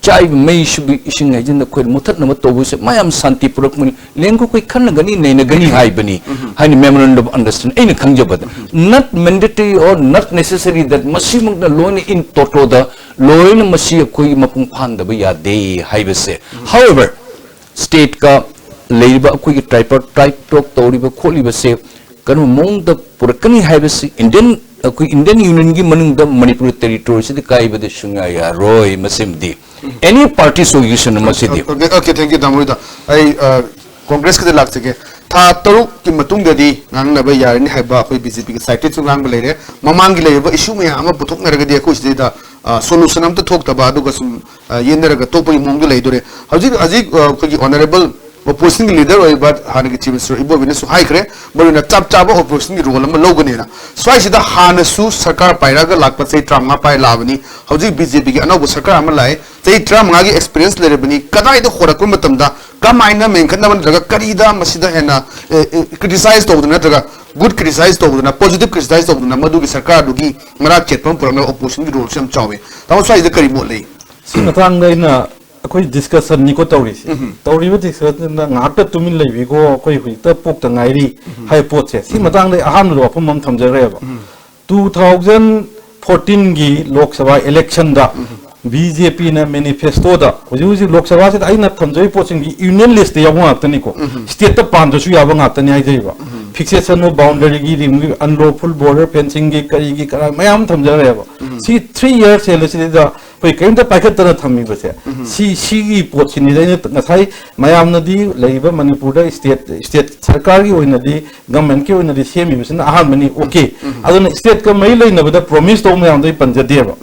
चाय मई शुबी इशिंग है जिन कोई मुथत नमत तो से मायाम शांति पूर्वक मुनि लेंगो कोई खन गनी नहीं गनी हाई बनी हाई मेमोरेंडम ऑफ अंडरस्टैंड इन खंजबद not mandatory or not necessary that मसी मुग लोन इन टोटो द लोन मसी कोई मपुंग फान दब यादे हाई बसे हाउएवर स्टेट का लेबा कोई ट्राइप टॉक तौरिबा खोलिबा से कनु मोंग द पुरकनी हाई बसे इंडियन यूनियन की मनुंग द मणिपुर टेरिटोरी से काइबद सुंगा या रोय मसिमदी any party solution masidi okay thank you damuida ai congress ke lak sake tha taru ki matung da di ngang na ba yar ni haiba khoi bjp ke site chu ngang ba leire mamang gi leiba issue me ama puthok na raga di ko sida solution am to thok ta ba du ga sum yen raga to puri mong gi leidore haji ko gi honorable opposition leader oi but han gi chief minister ibo bine su hai kre baruna chap chap opposition gi role am logane na swai sida han su sarkar paira ga lakpa sei tramma pai labani haji bjp gi anau sarkar am lai sei tramma gi experience le bani kadai da khorak ko matam da kamaina men kan ban daga karida masida hena criticize to na daga good criticize to na positive criticize to na madu gi sarkar du gi mara chetpam purana opposition gi role sam chawe ta swai da kari mo lei si matang da ina कोई discussion निको तौरी तौरीब discussion ngakta tumin leibi go koi hui ta pok ta ngairi hai pot se si matang le aham ro phum mam thamjare ba 2014 gi lok sabha election da BJP na manifesto da huji lok sabha se ai na thamjai poching gi union list ya wa ta ni ko state ta pan da su ya ba ngakta ni ai jai ba fixation of boundary gi remove unlawful border fencing gi kari gi kara mayam thamjare ba si 3 years se le si da कोई कहीं तो packet तरह थमी बसे सी की pot सिनी दे नसाई मयाम नदी लेबा मणिपुर दा स्टेट सरकार की ओइना दी गवर्नमेंट की ओइना दी सेमी बसन आहा मनी ओके अदन स्टेट का मई लेना बदा प्रॉमिस तो मयाम दे पंजदे बा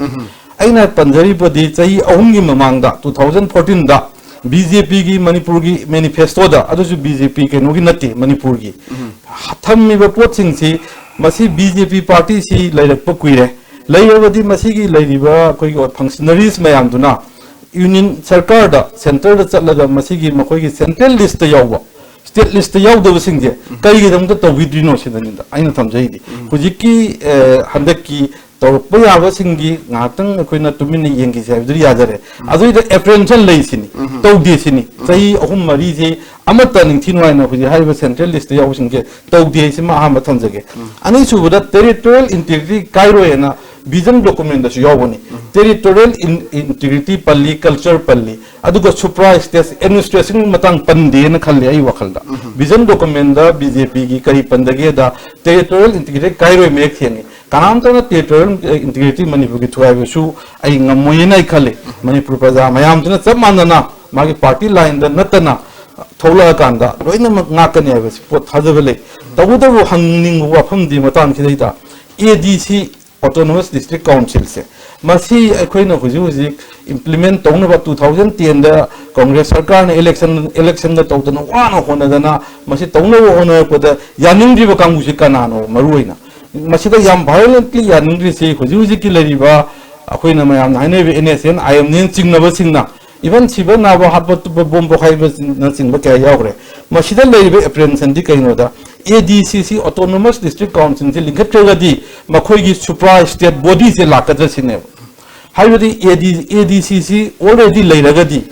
अइना पंजरी बदी चई अहुम की ममांग दा 2014 दा बीजेपी की मणिपुर की मैनिफेस्टो दा अदुसु बीजेपी के नोगी नती मणिपुर की थमी बा पोट सिंग सी मसी बीजेपी पार्टी सी लेरप कुइरे लेबदी मसीगी लेरिबा कोई फंक्शनरीज मयाम दुना यूनियन सरकार दा सेंटर दा चलगा मसीगी मखोई की सेंट्रल लिस्ट यावबा स्टेट लिस्ट यावदब सिंगे कई गिदम दा तविद्रिनो सिदनिदा आइना थमजैदी हुजिकी हंदक की तौरप याबसिंगी ngahtang akoina tumina yengi se abduri yadare aduida apprehension leisini tawdesini sahi ahum mari je amata ningthinwai na huji haiba central list yawsingge tawdesi ma ahama thamjage ani subada territorial integrity kairo ena vision document da yawboni territorial integrity palli culture palli aduga supra state administration matang pande na khalle ai wakhalda vision document da BJP gi kari pandage da territorial integrity kairo mek theni kanam to na territorial integrity manipur gi thuai su ai ngamoy na khale manipur praja mayam tuna chap manana magi party line da natana thola kanda loina ngakani ai pot thajabale tabuda hangning wafam di matan khidai ADC Autonomous District Council se masi akoina huji huji implement tongna ba 2010 da Congress sarkar na election da tawdana wana hona dana masi tongna hona ko da yaningri ba kangu si kanano maruina masi da yam violently yaningri se huji huji ki lariba akoina mayam na ne NSN IM nin chingna ba singna even siba na ba habat bombo khaiba na singba ka yawre masi da lariba apprehension di kaino da ADCC Autonomous District Council se linkat tragadi makhoi gi supra state body se lakadra sine haibadi ADCC already leiragadi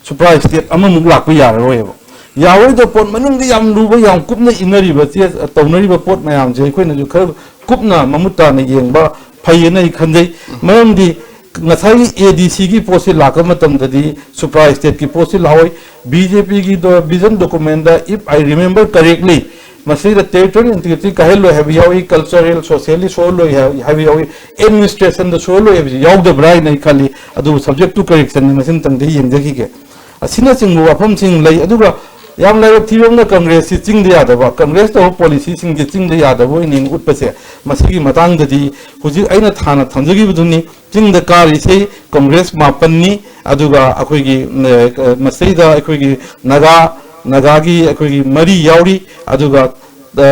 supra state amamuk lakpa yararoyeba yawoi do pot manung di yam luba yam kupna inari ba che taunari ba pot mayam je khoina ju khar kupna mamuta na yengba phayena I khanjai mayam di ngasai ADC gi posi laka matam dadi supra state ki posi lawoi BJP gi do vision document da if I remember correctly Masih territorial integrity kahelo have yawi cultural socially solo have yawi administration the solo have yaw the brai nai khali adu subject to correction ni masin tang de yeng jaki ke asina sing wafam sing lai aduga yam lai thiom na Congress sing de yada ba Congress to policy sing de sing de yada bo ning utpase masigi matang dadi huji aina thana thamjagi buduni sing de kari se Congress mapanni aduga akoi gi masida akoi gi Nagagi akoi mari yauri aduga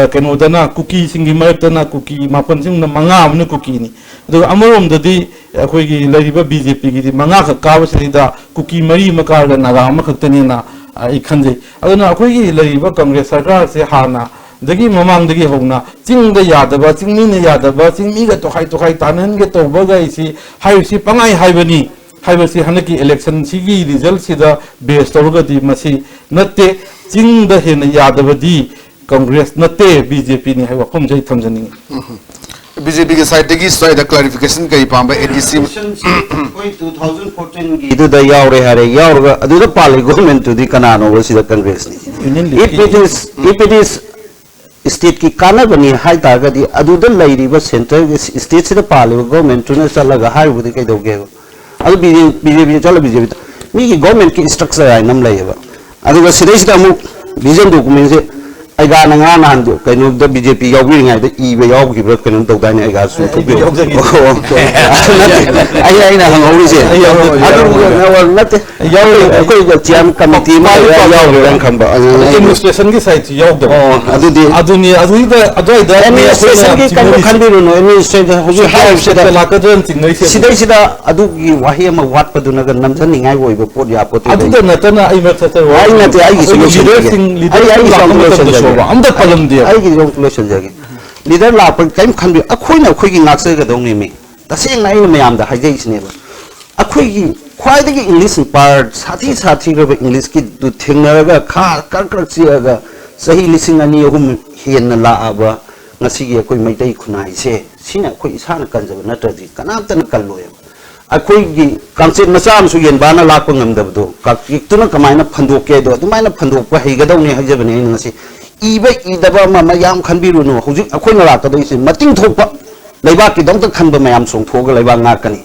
kenodana cookie singi maratana cookie mapan sing na manga amna cookie ni aduga amarom dadi akoi gi lariba BJP gi manga ka kawasida cookie mari makar da naga ma khaktani na I khanje aduna akoi gi lariba Congress sarkar se hana dagi mamang dagi hongna ching da yadaba ching ni ne yadaba ching mi ga to khai tanan ge to baga isi hai si pangai haibani haibasi hanaki election sigi result sida based tawgadi masi natte ching da hen yadabadi Congress natte BJP ni haiwa khom jai thamjani BJP ke side gi side clarification kai pamba ADC koi 2014 gi du da yaure hare yaurga adu da pali government to di kanano sida Congress ni if it is state ki kana bani hai ta ga di adu da lairi ba center state sida pali government to na salaga hai budi kai doge adu BJP chala BJP mi ki government ki structure ai nam lai ba adu ga sidai sida mu vision document se ai ga na nga nan do kai no da BJP yaw wi ngai da I be yaw ki bro kai no do da ni ai ga su to bi ai na hang ori se adu na wal nate yaw ko ga chiam committee ma yaw ran kham ba administration ki side yaw do adu ni da administration ki kan khan bi no administration hoju house se da la ka den ting ngai se sida adu gi wahi ma wat pa du na ga nam than ni ngai woi ba pot ya pot adu da na ta ai ma ta ai na te ai gi solution amda palam dia ai gi jong solution jagi leader la pa kaim khan bi akhoi na khoi gi ngak se ga dong ni mi ta seng na ai mayam da hai jai sne ba akhoi gi khwai da gi English part sathi ga English ki du thingna ga kha kar chi ga sahi lising ani hum hen na la aba ngasi gi akhoi mai dai khunai se sina akhoi isa na kan jaba na ta ji kanam ta na kal lo ya akhoi gi concept na sam su yen ba na la ko ngam da do ka ki tu na kamai na phandok ke do tu mai na phandok pa hei ga dong ni hai jaba ni ngasi iba idaba ma mayam khanbiru no hujik akhoi na la ka doi se mating thokpa leiba ki dong ta khanba mayam song thoga leiba nga kani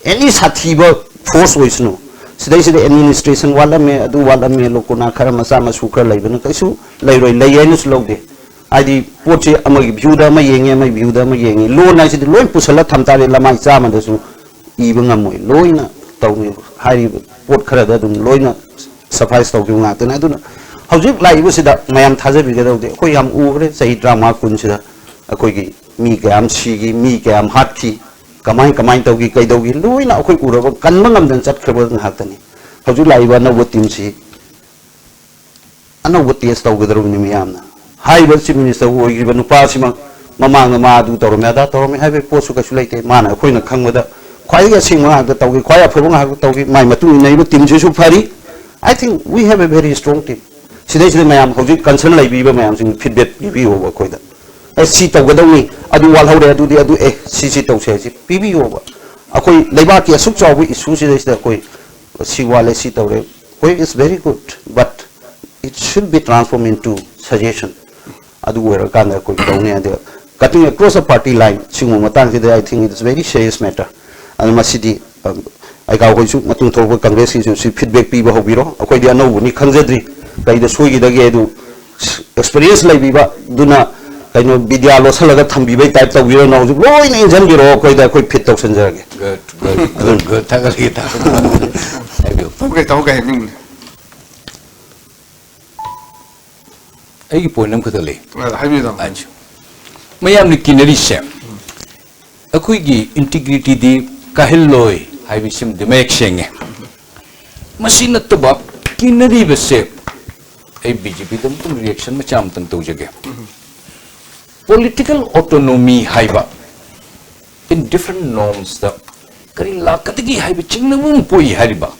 any sathiba force oisno sidai sidai administration wala me adu wala me lokona khara masa ma su khar leibana kaisu leiroi leyen su logde adi poche amagi view da ma yenge ma view da ma yenge lo na sidai loi pusala thamtare lamai chama da su iba ngamoi loina tawni hari pot khara da dum loina suffice tawgi nga tana aduna hojik lai bu sida mayam thaje bi ga de ko yam ubre sei drama kun sida akoi gi mi ga am si gi mi ga am hat ki kamai tawgi kai dogi loina akoi uraba kan mangam dan chat khaba ng hatani hojik lai ba na wo team si ana wo tes tawgi daru ni miyam na hai ba chief minister wo gi ba nupa sima mamang ma du torome da torome have posu ka sulai mana khoi na khangda khwai ga sing ma ga tawgi khwai a phobong ha tawgi mai matu nei bu team su phari I think we have a very strong team sidai sidai mayam hoji concern lai bi ba mayam sing feedback bi over khoi da si tawgadawni adu wal hore adu di adu si tawse si pi over akoi leiba ki asuk chaw issue sidai sidai koi si wale si tawre koi is very good but it should be transformed into suggestion adu wera kana koi tawni adu cutting across a party line singu matang sida I think it is very serious matter and masidi I got going to Matung Toba Congress is feedback people who biro, okay, they are no Nick Kanzedri, like the Swigi the Gedu experience like Viva, do not kind of Bidia Losala Tambi type of Viro knows, blowing in Zangiro, okay, that could pit toxins. Good. Okay. I point them to the lake. Have you done? Mayam Nikinari Sam. A quickie integrity the Kahiloi, I wish him the make shang. Machine at the bop, Kinari was safe. A BGP them reaction, Macham Tantojaga. Political autonomy, Haiba. In different norms, the Karila Kataki Haibaching the Moon Pui Hariba.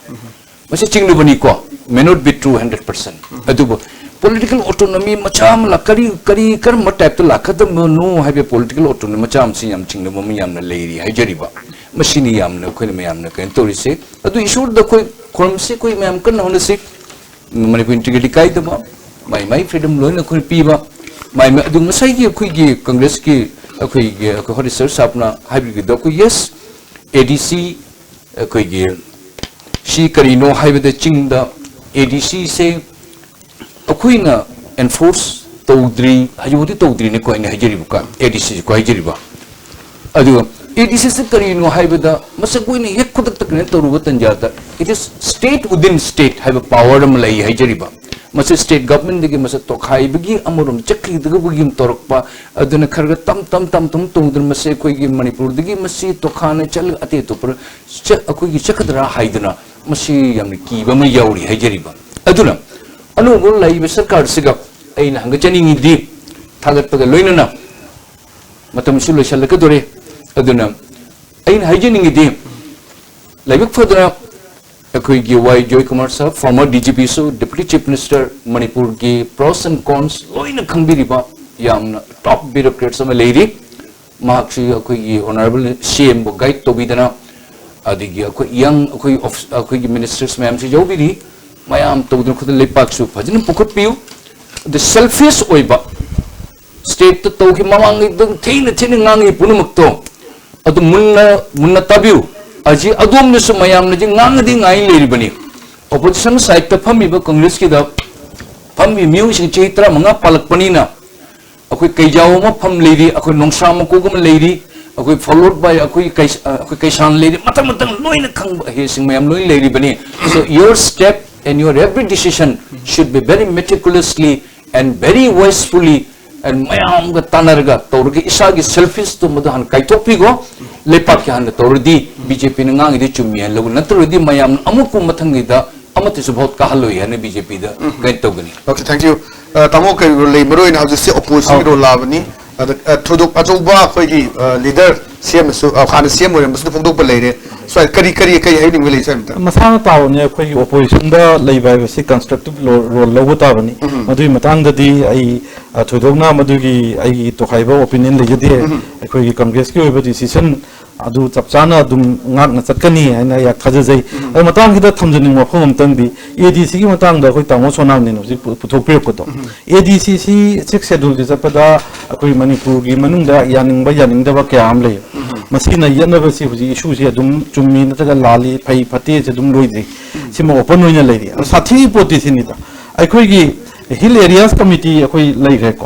Maching the Bonico may not be true 100%. Adubo. Political autonomy, Macham, Lakari, Karma type to Lakadam, no, have a political autonomy, Macham, Siam, Chingamamiam, the lady, Hajariba, Machiniam, no Quinamiam, no Cantori say, do you shoot the Quamsico, Mam can only say, Manipur integrity Kaidama, my freedom loan, a Piva, my Masai, a quickie, Congresski, a quick research sapna, hybrid docu, yes, ADC, a quick she carino, high the ching the ADC say. Aquina enforce Todri, Hayudi Todri, Nico and Hajeribuka, ADC, Quajeriba. Adu, ADC Sakarino, Hybida, Masaquini, Yakutan, it is state within state have a power of Malay Hajeriba. Must state government, the game must talk high, begin Amurum, Cheki, the Gugim Torpa, Aduna Karga Tam to the Masequi Manipur, the game must see Tokana Chal Atetopur, a quick Chakadra Haidana, Masi Yamiki, Bamayori, Hajeriba. Aduna. Anu go lai besar card sigap ay na hanggang chani ngidi tagat pag loy na matam sulo siya lakadore aduna ay na hygiene ngidi labik further akoy giway Joy Kumar sir former DGP so Deputy Chief Minister Manipur ki pros and cons loy na khangbiri ba yam top bureaucrats sama lady mahakshi akoy honorable CM bo guide to bidana adigi akoy young akoy ministers ma'am si jawbiri Mayam to the Lipak soup, Hajin Pukut the selfish oiba state to Toki Mamang, the Tain Tinangi Punumukto, at the Munna Tabu, Aji Adum Mayam, the Nangading I Lady Bunny. Opposition side to Pamiba Congresski the Pami music Chitra Manga Palakpanina, a quick Kajama Pum lady, a quick Nongsama Kugum lady, a quick followed by a quick Kashan lady, Matamatan Loin Kang, his Mayam Loin Lady Bunny. So your step and your every decision should be very meticulously and very wisely and mayam ga tanarga torgi isagi selfish to madahan kaitopigo lepaki han tordi BJP nang idi chumi han lagu natrodi mayam amuku mathangi da amati subhot ka haloi han BJP da gain togani. Okay, thank you. Tamo kai le maro in how to say opposition ro labani thuduk ajoba khoi leader CM so khana CM mo masu phongdok pa leire so kari hai ning le sam ta masana taw ne khoi opposition da leibai se constructive role lo ta bani madui matang da di ai thudokna madugi ai to khaiba opinion le jide khoi congress ki oiba decision adu chapchana dum ngak na chatkani aina yak thajai ai matang ki da thamjani mafam amtang di ADC ki matang da khoi tamo sonam ne no puthok pe ko to ADC si 6 schedule ki chapada khoi manipur gi manung da yaning da ba kyam le masina yana ba si huji issue si dum chummi na ta lali phai phate je dum loi di sima open hoina le ri sathi poti sini ta ai khoi gi hill areas committee khoi lai re ko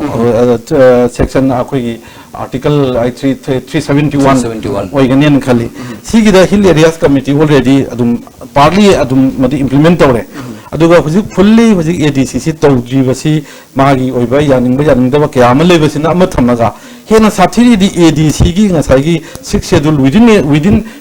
section khoi gi article 371 oi ganian khali si gi da hill areas committee already adum partly adum madi implement tawre aduga huji fully huji ADC si tawji basi magi oiba yaning da ba kya ma le basina ama thamaga hena sathiri di ADC gi ngasai gi 6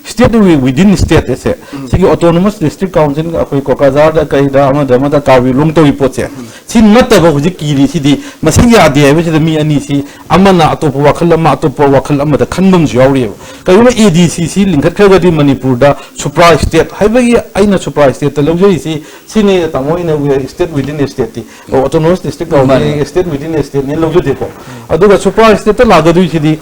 schedule within state ese sigi autonomous district council akoi kokazar da kai da ama da kawi lung to report se sin natta ba huji kiri sidi masing ya de ba sida mi ani si amana atop wakhal ama atop wakhal ama da khanbam jawri kai ma ADC si lingkhat khaba di manipur da supra state haiba gi aina supra state ta lojai si sine tamoi na state within state ti autonomous district council state within state ne lojai ko aduga supra state la ga du sidi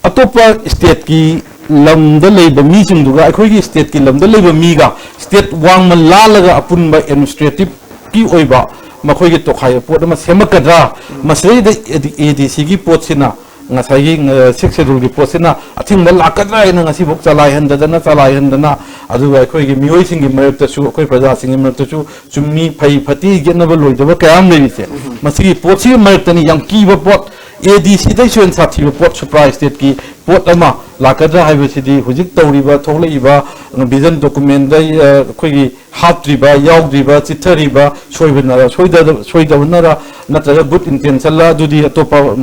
atopa state ki lamda leiba mi singduga akhoi state ki lamda leiba mi ga state wang ma lalaga apun ba administrative ki oiba makhoi gi tokhai pot ma semakadra masrei da ADC gi pot sina ngasai gi 6 schedule gi pot sina athing mal akadra ina ngasi bok chalai handana aduga akhoi gi mioi sing gi marakta chu akhoi praja sing gi marakta chu chummi phai phati genaba loidaba kayam nei se masigi pot si maraktani yang ki ba pot ADC dai chuan sathi pot surprise state ki pot ama lakadra haiba sidi hujik tawriba thoglaiba vision document dai khoi haptriba yaugriba chithariba soidabnara natra good intention la dudi atopa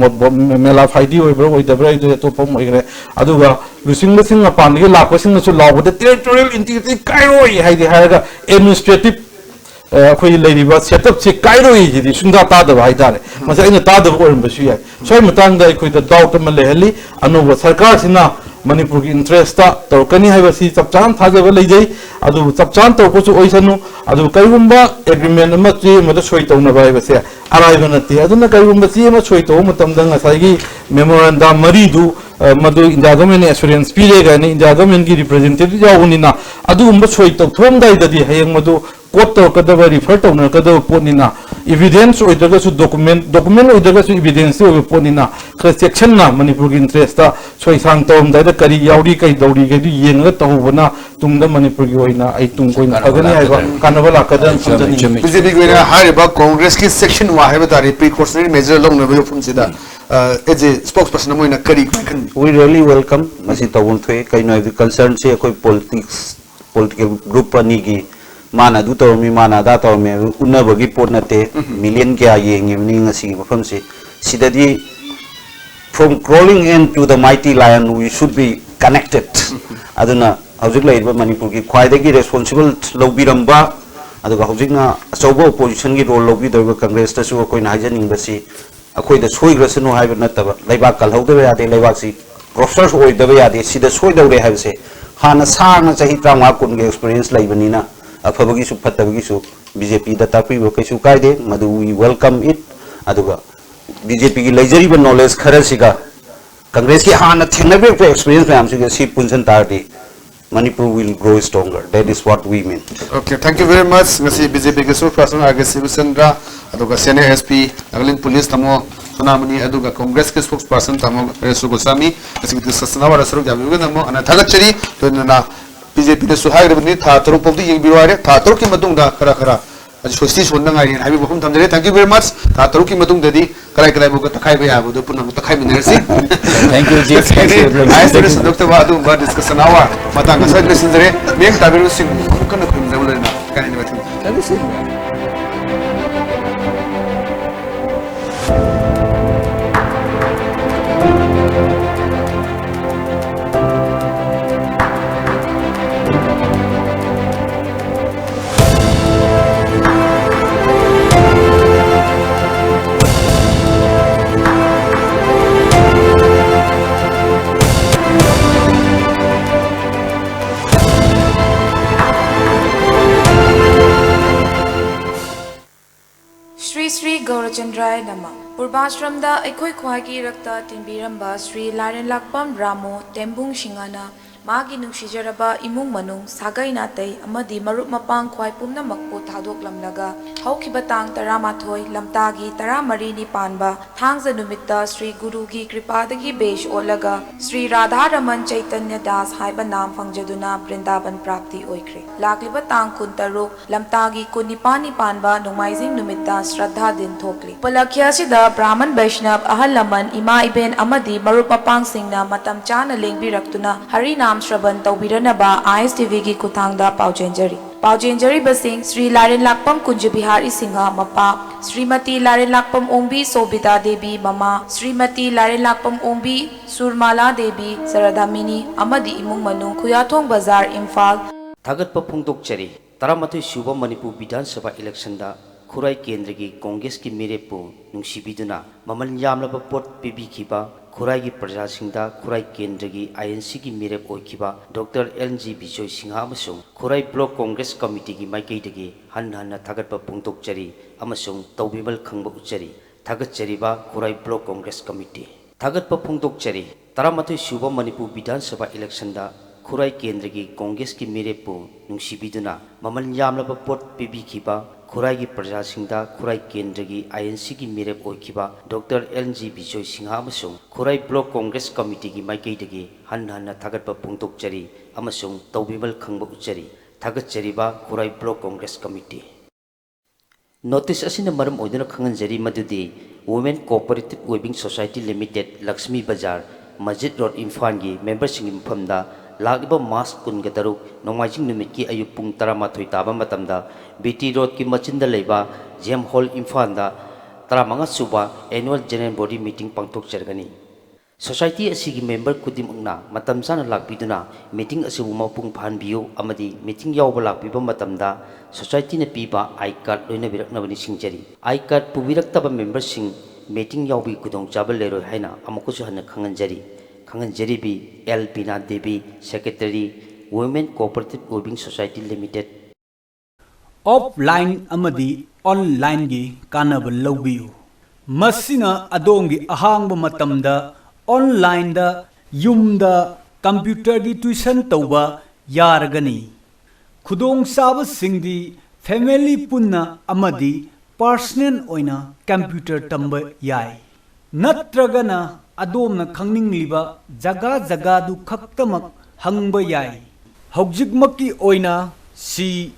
mela faidi oibra oidabra idu atopa moigre aduga lusing apan gi lakosing su lawda territorial integrity kairoi haidi haraga administrative khoi leiriba setup che kairoi ji sunda ta da bai dare masa ina ta da orum basu yai soi matang da khoi da doubt ma lehali anu sarkar sina manipur ki interest ta torkani haiba si chapchan thajaba leijai adu chapchan to ko chu oisanu adu kaigumba agreement ma chi ma da soi tawna bai ba se arai ba nati aduna kaigumba chi ma soi taw matam da ngasai gi memorandum mari du madu india government assurance pire ga ni india government ki representative yaunina adu umba soi taw thom dai da di hayang madu court to kadaba refer to na kadaba ponina evidence oidaga su document oidaga su evidence o ponina ka section na manipur ki interest ta soi sang tom da kari yauri kai dauri ga yeng ga tawbana tungda manipur ki oina ai tung koi na agani ai ba kanabala kadan samjani BJP ko ina hariba congress ki section wa haiba tari precautionary measure long na yo phum sida as a spokesperson moina kari kan we really welcome masi tawun thwe kai no concern se koi political group ani gi mana du to mi mana da to me unna bagi pornate million kya yengi ni ngasi mafam se sidadi from crawling into the mighty lion we should be connected aduna hojik laiba manipur ki khwaidagi responsible lobiramba aduga hojikna achobo opposition gi role lobi doiba congress ta su koi na hajaning basi akoi da soi grasanu haiba nataba laiba kal hauda ya de laiba si professors oi da ya de sida soi dawre haibse hana sang chahi tramwa kun ge experience laibani na afabagi su phatabagi su BJP da tapi bo kai su kai de madu we welcome it aduga BJP ki laijari ba knowledge khara siga congress ki hana thengnabe experience ma amsi si punsan tarti Manipur will grow stronger. That is what we mean. Okay, thank you very much. Ngasi BJP ke spokesperson Agasiv Sandra, aduga Senior SP, Nagalin Police tamo Sonamani, aduga Congress ke spokesperson tamo Resu Gosami, ngasi discuss na wala saruk jabi namo ana thagachari to na BJP de suhai rebni tha taro pokti yeng biware tha taro ki madung da khara aji sosti sonna ngai habi bohum thamjare. Thank you very much. Tha taro ki madung dadi kalai bo takai ba yabu do punam takai minersi. Thank you, Chief. Thank you. I said Dr. Wadu ba discussion awa matang sa discussion dare meng tabiru sing kan ko mzawla na kan ni batin. Tabi sing Chandrai Nama Purbashramda Ekoi Kwagi Rakta Tinbiramba Sri Laren Lakpam Ramo Tembung Shingana Magi Nushijaraba Imung Manung Sagai Nate Amadi Marup Mapang Kwai Pumna Makpo Tadok Lamlaga Haukibatang Taramathoi Lamtagi Taramari Nipanba Thangza Numita Sri Gurugi Kripadagi Besh Olaga Sri Radharaman Chaitanya Das Haiba Nam Fangjaduna Brindaban Prapti Oikre Laklibatang Kuntaruk Lamtagi Kunipani Panba Numaizing Numita Shraddha Din Thokli Palakya Sida Brahman Vaishnav Ahalaman Ima Iben Amadi Marup Mapang Singna Matam Chana Lingbi Raktuna Harinam Shraban Taubiranaba ISTV ki Kuthangda Pauchenjari Paujenjaribasing Sri Laren Lakpam Kunjabihari Singha Mapa, Srimati Laren Lakpam Ongbi Sobita Devi Mama, Srimati Laren Lakpam Ongbi Surmala Devi Saradhamini Amadi Imung Manu Kuyathong Bazar Imphal. Thagatpa phongdokchari Taramathui Suba Manipur Bidhan Sabha election da Khurai Kendragi Congress ki mirepu nungsibiduna mamal yamlaba pot pibikhiba Khurai gi prajasingda Khurai Kendragi INC ki mirep oikhiba Dr. LNG Bijoy Singha amasung Khurai Block Congress Committee gi maikaidagi hanna thagatpa phongdokchari amasung tawbimal khangba uchari thagatchariba Khurai Block Congress Committee thagatpa phongdokchari Taramathui Suba Manipur Bidhan Sabha election da Khurai Kendragi Congress ki mirepu nungsibiduna mamal yamlaba pot pibikhiba Khurai gi prajasingda Khurai Kendragi INC ki mirep oikhiba Dr. LNG Bijoy Singha amasung Khurai Block Congress Committee gi maikaidagi hanna thagatpa phongdokchari amasung tawbimal khangba uchari thagatchariba Khurai Block Congress Committee Notice asina maram oiduna khanganjari madudi Women Cooperative Weaving Society Limited Lakshmi Bazar Masjid Road Imphal gi membership mphamda Lagiba Mas Kungataruk Nomajing Numiki Ayupung Taramathoi Taba Matamda BT Road ki Machinda Leba Gem Hall Imphanda Taramanga Suba Annual General Body Meeting Pangtok Chergani Society asigi member kudim ungna matam sana lakbiduna meeting asibu mapung phan biu amadi meeting yawba lakbiba matamda society na piba I-card loina biraknabani singjari I-card pubirakta member sing meeting yawbi kudong jabal lero haina amakusu hana khanganjari Khanganjaribi L. Bina Devi, Secretary, Women Cooperative Weaving Society Limited. Offline amadi online gi kanaba lawbiu. Masina adongi ahangba matamda online da yumda computer gi tuition tawba yaragani. Khudong saba singdi family punna amadi personal oina computer tamba yai. Natragana Adom khangning liba jaga jaga du khaktamak hangba yai haujikmaki oina C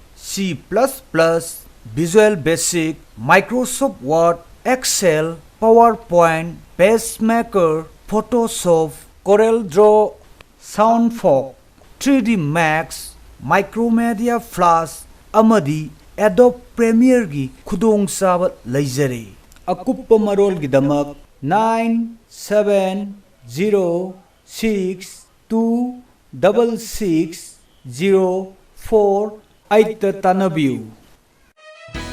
Visual Basic Microsoft Word Excel PowerPoint Pacemaker Photoshop Corel Draw Soundforge 3D Max Micromedia Flash amadi Adobe Premiere gi khudong sabat laijare akuppa marol gi damak 970626604 Tanabiu.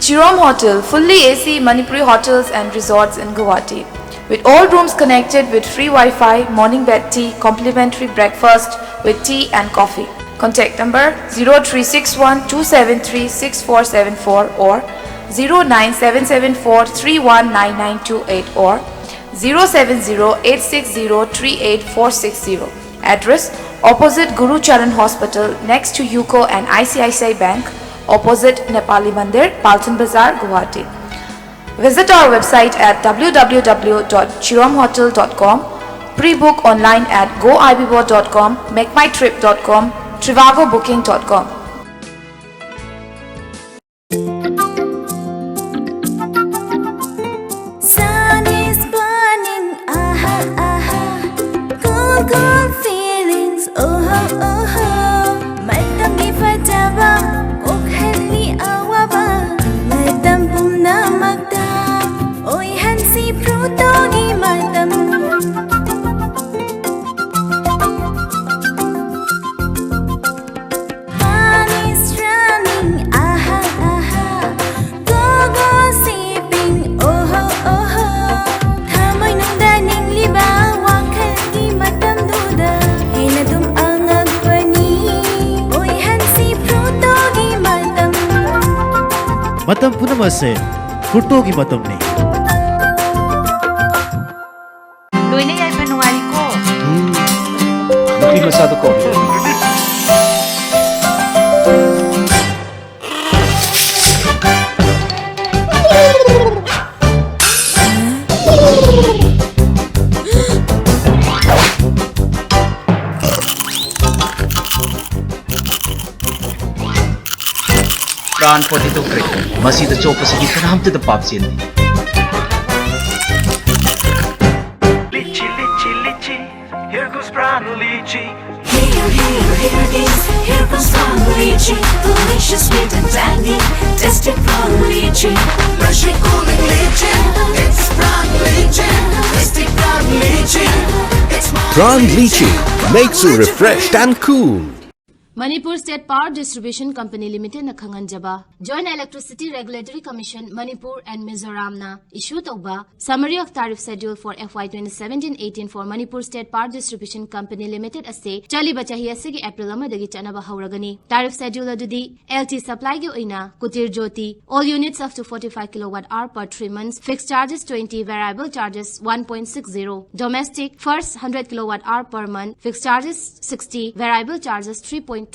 Chirom Hotel, fully AC Manipuri hotels and resorts in Guwahati. With all rooms connected with free Wi-Fi, morning bed tea, complimentary breakfast with tea and coffee. Contact number 0361 273 6474 or 09774 319928 or 07086038460. Address opposite Guru Charan Hospital next to UCO and ICICI Bank, opposite Nepali Mandir, Paltan Bazar, Guwahati. Visit our website at www.chiromhotel.com, pre-book online at goibbo.com, makemytrip.com, trivagobooking.com. Good feelings, oh my tummy fataba, okhanni awaba, my tampum namakta, oi hansi prutogi matam. Fun is running, go sipping, oh thamoy nang daning liba. Matam punamase photo ki matam ne Loina yai panuari ko Nuki masado ko Pran 42 kre masih the chopa sige kanam te the papsin Litchi, litchi, litchi, here goes Pran Litchi. Here it is. Here comes from lychee. Delicious, sweet and tangy. Tasty from lychee. Freshly cooling lychee. It's from lychee. Tasty from lychee. It's Prawn Lychee makes you refreshed and cool. Manipur State Power Distribution Company Limited na khanganjaba Joint Electricity Regulatory Commission Manipur and Mizoram na issue tauba Summary of Tariff Schedule for FY 2017-18 for Manipur State Power Distribution Company Limited ase chaliba chahi asigi April amadagi chanaba hauragani Tariff Schedule adudi LT supply gi oina Kutir Jyoti all units up to 45 kWh per 3 months fixed charges 20 variable charges 1.60 domestic first 100 kWh per month fixed charges 60 variable charges 3.30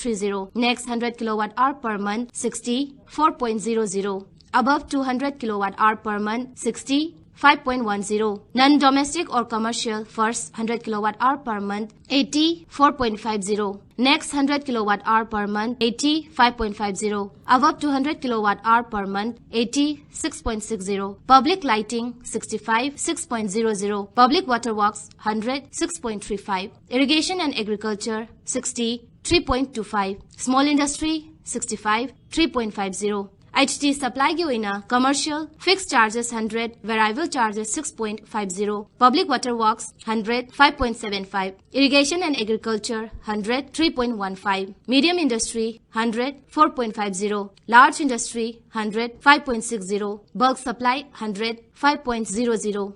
next 100 kWh per month 64.00 above 200 kWh per month 65.10 non-domestic or commercial first 100 kWh per month 84.50 next 100 kWh per month 85.50 above 200 kWh per month 86.60 public lighting 65 6.00 public water works 100 6.35 irrigation and agriculture 60 3.25 small industry 65 3.50 HT supply gi oina commercial fixed charges 100 variable charges 6.50 public water works 100 5.75 irrigation and agriculture 100 3.15 medium industry 100 4.50 large industry 100 5.60 bulk supply 100 5.00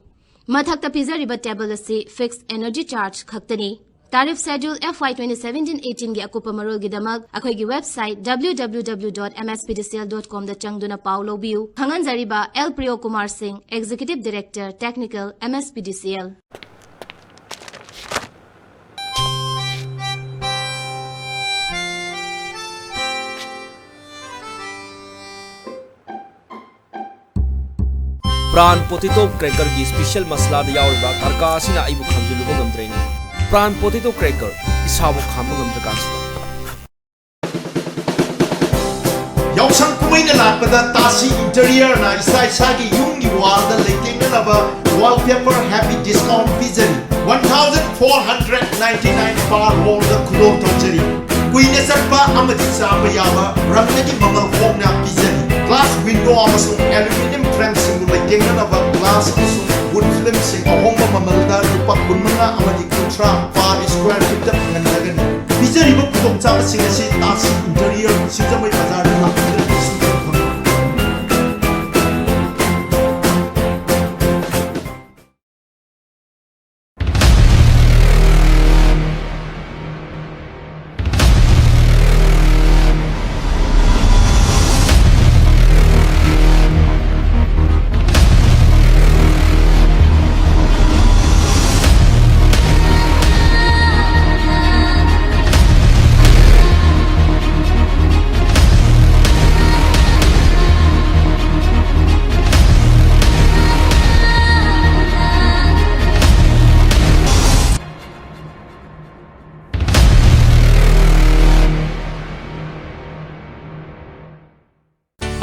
mathakta pizariba table ase fixed energy charge khaktani Tariff Schedule FY 2017-18 gi akupa marul gi damag akhoi gi website www.mspdcl.com da changduna paulo biu hangan zariba L Priyo Kumar Singh Executive Director Technical MSPDCL Prawn potato cracker gi special masala da yauriba tarka asina aibu khamjuluba ngamdreini Prawn potato cracker isabu khamba ngamdrakansi Yausang kumaina lakpada tasi interior na isa-isagi yunggi wall da leitinganaba wallpaper happy discount pizza 1,499 par wall da kulo torchari kuina sarpa amadi samba yaba ramnagi mamal hongna pizza glass window amasung aluminum frame singu leitinganaba glass amasung wood film sing ahongba mamalda rupa kunmanga amadi kutra par square feet da ngandagani pizza riba putok chama singasi tasi interior sinjamai bazar da lakadra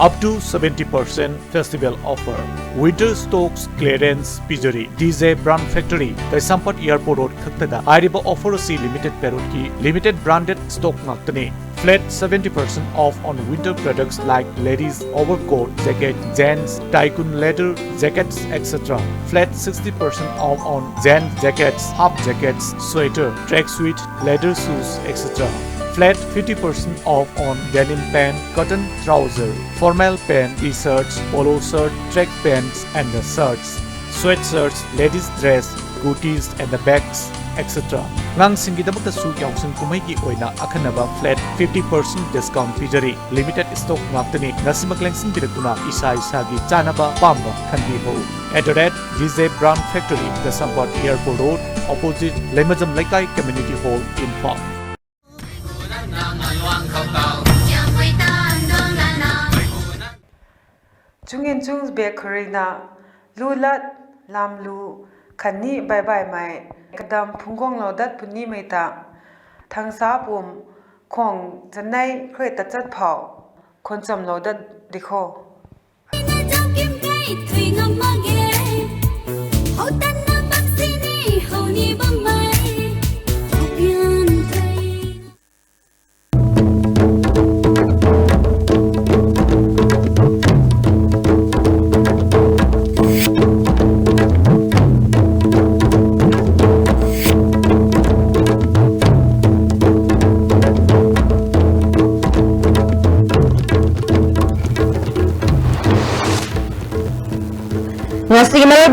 up to 70% festival offer. Winter stocks clearance pizzery DJ Brand Factory Kaisampad Airport Road Khaktada Ariba offer si limited period ki limited branded stock naktane flat 70% off on winter products like ladies overcoat, jacket, gents, tycoon leather jackets, etc. Flat 60% off on gents jackets, half jackets, sweater, tracksuit, leather shoes, etc. Flat 50% off on denim pant, cotton trouser, formal pant, t-shirts, polo shirt, track pants and the shirts, sweatshirts, ladies dress, kurtis and the bags, etc. Ngang singidamata su yausung kumai gi oina akhanaba flat 50% discount pijari limited stock ngaktani nasimaklengsin birakuna isa gi chanaba pamba khandi ho Address DJ Brand Factory Kaisampad Airport Road opposite Lemajam Laikai Community Hall in Farm Chungin Chung's Bakery na Lulat Lamlu Kani Bye Bye Mai Kadam Pungong Lodat Puni Meta Tangsa Pum Kong Janai Kreta Chat Pau Konsam Lodat Diko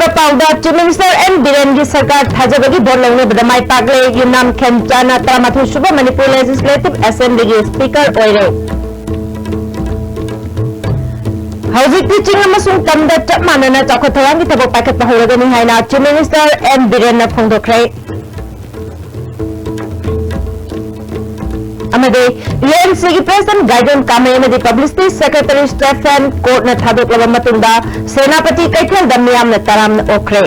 पाउदा chief minister N Biren की सरकार थाजबगी board लौने बदमाई पागले युनाम खेमचाना तरामाथु सुबह Manipur legislative assembly के speaker ओइरे हौजिकति चिंग अमसुंग तमदा चप मानना चौखत थवांगी थबक पाइखत हौरगनी हाइना chief minister N Biren ना फोंदोखरे अमदे UNC की प्रेसिडेंट गाइडन कामे पब्लिसिटी सेक्रेटरी स्टेफन कोर्ट न थादोक्लब मतुंदा सेनापति कैथल दमियाम न तराम न ओखरे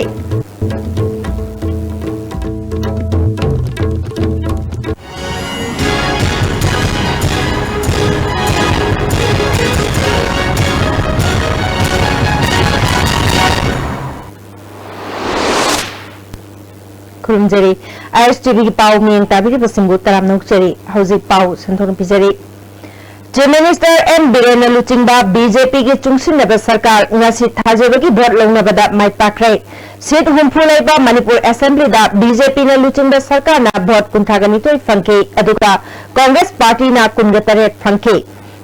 खुरुमजरी आईएसटीवी की पाव में ताबीरी बसिंगु तराम नोकचरी हौजिक पाव संथोन पिजरी चीफ मिनिस्टर एन बीरेन लुचिंबा बीजेपी की चुंगसिनब सरकार ngasi थाजेबगी भोट लौनबदा माइ पाखरे सीट हुमफु लेबा मणिपुर असेंबली दा बीजेपी न लुचिंबा सरकार ना भोट कुंथागनितोय फंके अदुगा कांग्रेस पार्टी ना कुनगतरेट फंके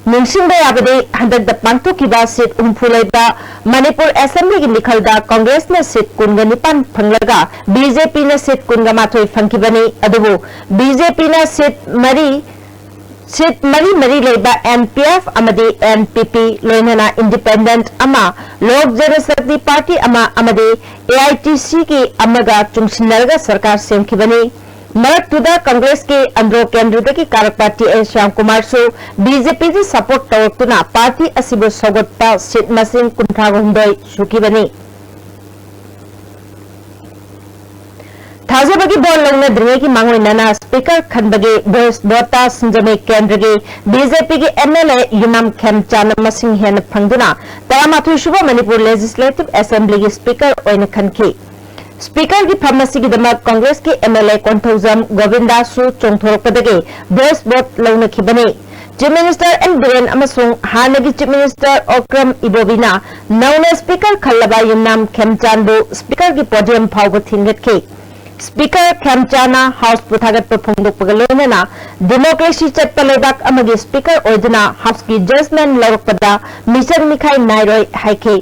निंगसिंबा याबदे हंदक द पांगथोकिबा सीट हुमफु लेबा मणिपुर असेंबली की निखलदा कांग्रेस ने सीट कुनगनिपान फंगलगा बीजेपी ने सीट कुनगमाथोय फंकिबनी अदुबु बीजेपी ने सीट मरी लेबा एनपीएफ अमदी एनपीपी लोइनना इंडिपेंडेंट अमा लोक जनशक्ति पार्टी अमा अमदी एआईटीसी की अमगा चुंगसिनरगा सरकार सेमखिबनी मरक्तुदा कांग्रेस के अंद्रो केंद्र की कारक पार्टी ए श्याम कुमार सु बीजेपी की सपोर्ट तौरतुना पार्टी असिबु सौगतपा सीट मसिंग कुंथागुंदोय सुखिबनी थाजबगी बोल लौना द्रिंगे की मांगोइनना स्पीकर खनबगे भोइस बोता संजमे केंद्र के बीजेपी के एमएलए युनाम खेमचान मसिंग हेन फंगदुना तरामाथु सुबह मणिपुर लेजिस्लेटिव असेंबली के स्पीकर ओइन खनखी स्पीकर की फमसी की दमक कांग्रेस के एमएलए कोंथौजम गोविंदासु चोंथोरपदगे भोइस बोट लौनखिबने चीफ मिनिस्टर एन बीरेन अमसुंग हानगी चीफ मिनिस्टर ओक्रम इबोबिना नौने स्पीकर खल्लबा युनाम खेमचानबु स्पीकर की पोडियम फाउब थिंगतखे स्पीकर खेमचाना हाउस पुथागत फोंदोकपगलोनना डेमोक्रेसी चटप लेबाक अमगी स्पीकर ओइदना हाउस की जजमेंट लौरकपदा मिशन मिखाई नाइरोय हाइखे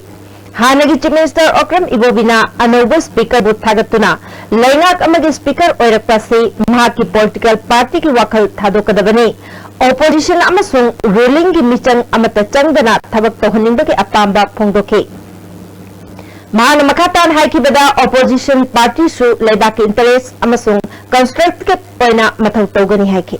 हानगी चीफ मिनिस्टर ओक्रम इबोबिना अनौब स्पीकर बुथागतुना लैंगाक अमगी स्पीकर ओइरकपासे महाकी पॉलिटिकल पार्टी की वखल थादोकदबने ओपोजिशन अमसुंग रूलिंग की मिचंग अमत चंगदना थबक तोहनिंबके अपांबा फोंदोके मान मखातान हाइकिबदा ओपोजिशन पार्टी सु लेबाक इंटरेस्ट अमसुंग कंस्ट्रक्ट के पॉइना मथौ तौगनी हाइके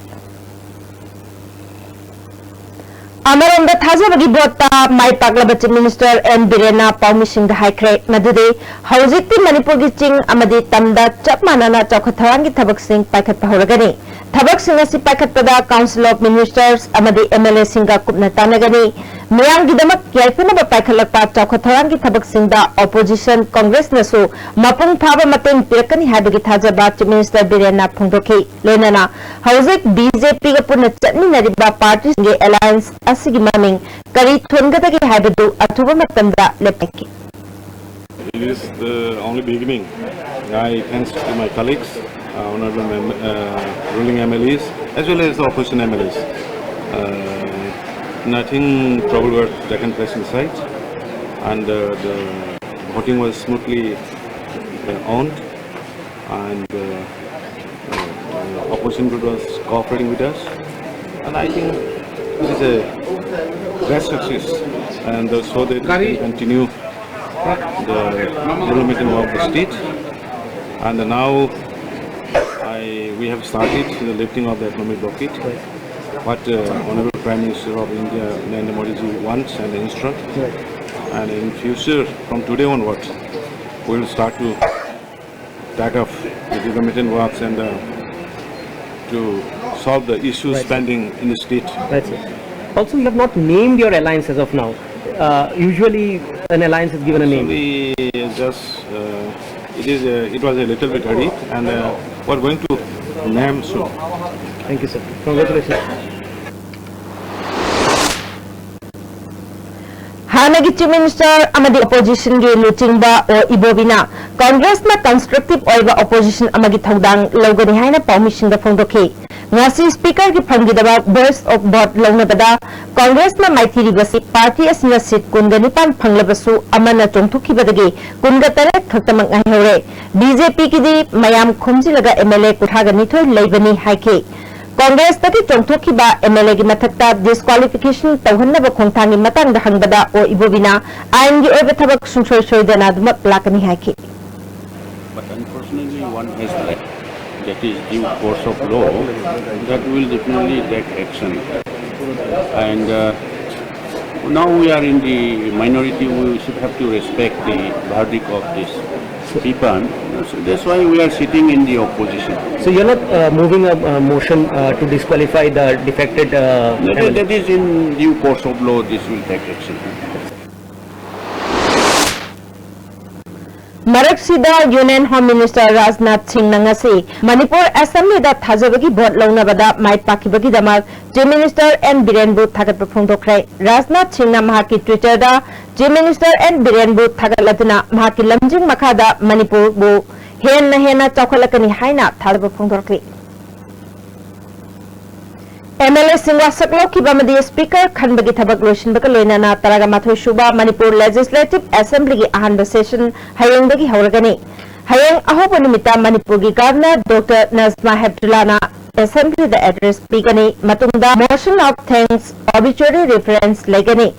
अमरोंदा थाजबगी बोटा माइ पागलब चीफ मिनिस्टर एन बीरेना पाउमिसिंग हाइख्रे मदुदे हौजिकति मणिपुर की चिंग अमदी तमदा चप मानना चौखथवांगी थबक सिंह पाइखत हौरगनी थबक सिंह असि पाइखतपदा काउंसिल ऑफ मिनिस्टर्स अमदी एमएलए सिंगा कुपना तानगनी मियांगी दमक याइफनब पाइखलकपा चौखथवांगी थबक सिंहदा ऑपोजिशन कांग्रेस नसु मपुंग फाबा मतेंग पिरकनी हाबगी थाजबा चीफ मिनिस्टर बीरेना फोंदोखी लोइनना हौजिक बीजेपी का पुनः चटमिनरिबा पार्टी के अलायंस असि ममिंग करी थुनगदगी हाबदु अथुबा मतमदा लेपकी It is the only beginning. I thanks to my colleagues, honorable ruling MLAs as well as the opposition MLAs. Nothing trouble were taken place inside, and the voting was smoothly on, and opposition group was cooperating with us, and I think this is a great success, and so they can continue the development of the state, and now we have started the lifting of the economic blockade. What Honorable Prime Minister of India Narendra Modi ji wants and instruct, and in future from today onwards we will start to take up the development works and to solve the issues pending in the state. That's it. Also, you have not named your alliance as of now. Usually, an alliance is given a name. We just it was a little bit early, and we're going to name soon. Thank you, sir. Congratulations. हानगी chief minister अमदी opposition गे लुचिंगबा O इबोबिना कांग्रेस ना constructive ओइबा opposition अमगी थौदांग लौगनी हाइना पाउमिशिंग द फोंदोखे ngasi speaker ki phangidaba burst of vote launabada congress na maithiri basi party asina seat kungani pan phanglabasu amana chongthukibadagi kunga tare khaktamang ngai hore bjp ki di mayam khomjilaga mla kuthaga nithoi leibani haike congress taki chongthukiba mla gi mathakta disqualification tawhannaba khongthangi matang da hangbada o ibobina ain gi oiba thabak sungsoi soidana dumak lakani haike but unfortunately one has left. That is due course of law, that will definitely take action. And now we are in the minority, we should have to respect the verdict of this people. So that's why we are sitting in the opposition. So you're not moving a motion to disqualify the defected... that is in due course of law, this will take action. Maraksida Union Home Minister Rajnath Singh Nangasi Manipur Assembly da thajabagi vote launabada mai pakibagi damak Chief Minister N Biren Bu thagat phongdokrai Rajnath Singh na mahaki Twitter da Chief Minister N Biren Bu thagatlatuna mahaki lamjing makhada Manipur bu hena chawkhalakani haina thalaba phongdokri MLA Singwa Saklo ki bamadi speaker khanbagi thabak loishin baka loinana taraga mathoi shuba Manipur Legislative Assembly gi ahanba session hayeng bagi hawragani hayeng ahoba nimita Manipur gi Governor Dr. Nazma Hebdullah Assembly the address pigani matungda motion of thanks obituary reference legani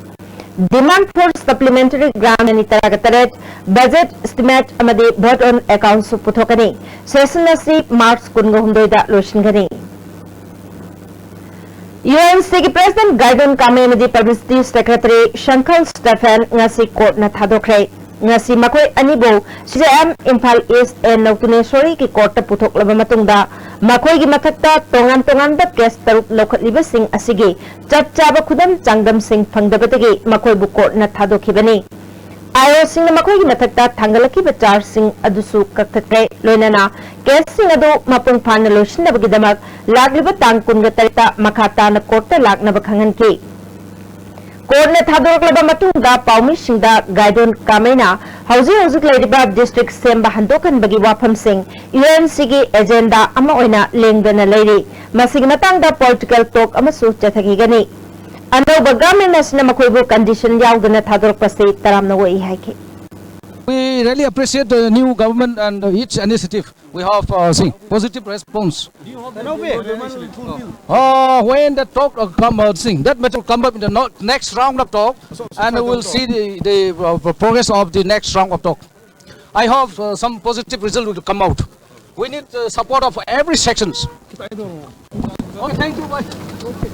demand for supplementary grant ani taraga taret budget estimate amadi vote on accounts puthokani session asi March 19 da loishin gani UNC ki President Gaidon Kamemadi Publicity Secretary Shankal Stephen ngasi court na thadokre ngasi makoi anibo CJM Imphal East and Nautunesori ki court ta puthok laba matungda makoi gi mathakta tongan ba case taruk lokhatliba sing asigi chapchaba khudam changdam sing phangdabadagi makoi bu court na thadokhibani आयो सिंह मखोई की मथक्ता थांगलकी बचार Singh अदुसु कक्थत्रे लोइनाना case Singh अदु मपुंग फान लोशनबगी दमक लागलिब तांग कुनग तरिता मखाता न court लागनब खंगनकी court ने थादोरकलब मतुंगा पाउमी सिंहदा गाइडोन कामेना हौजिक लेरिबा district Semba हंदोकनबगी वाफम Singh UNC की agenda अमा ओइना लेंगदना लेरि मसिग मतंगदा political talk अमसु चथगिगनी अनोबा government असना मखोइबो कंडीशन यावदना थादोरकपसे तरामना वई हाइके We really appreciate the new government and each initiative. We have positive response. When the talk come that matter will come up in the next round of talk, and we will see the progress of the next round of talk. I hope some positive result will come out. We need the support of every sections. Okay, thank you. Bye. Okay.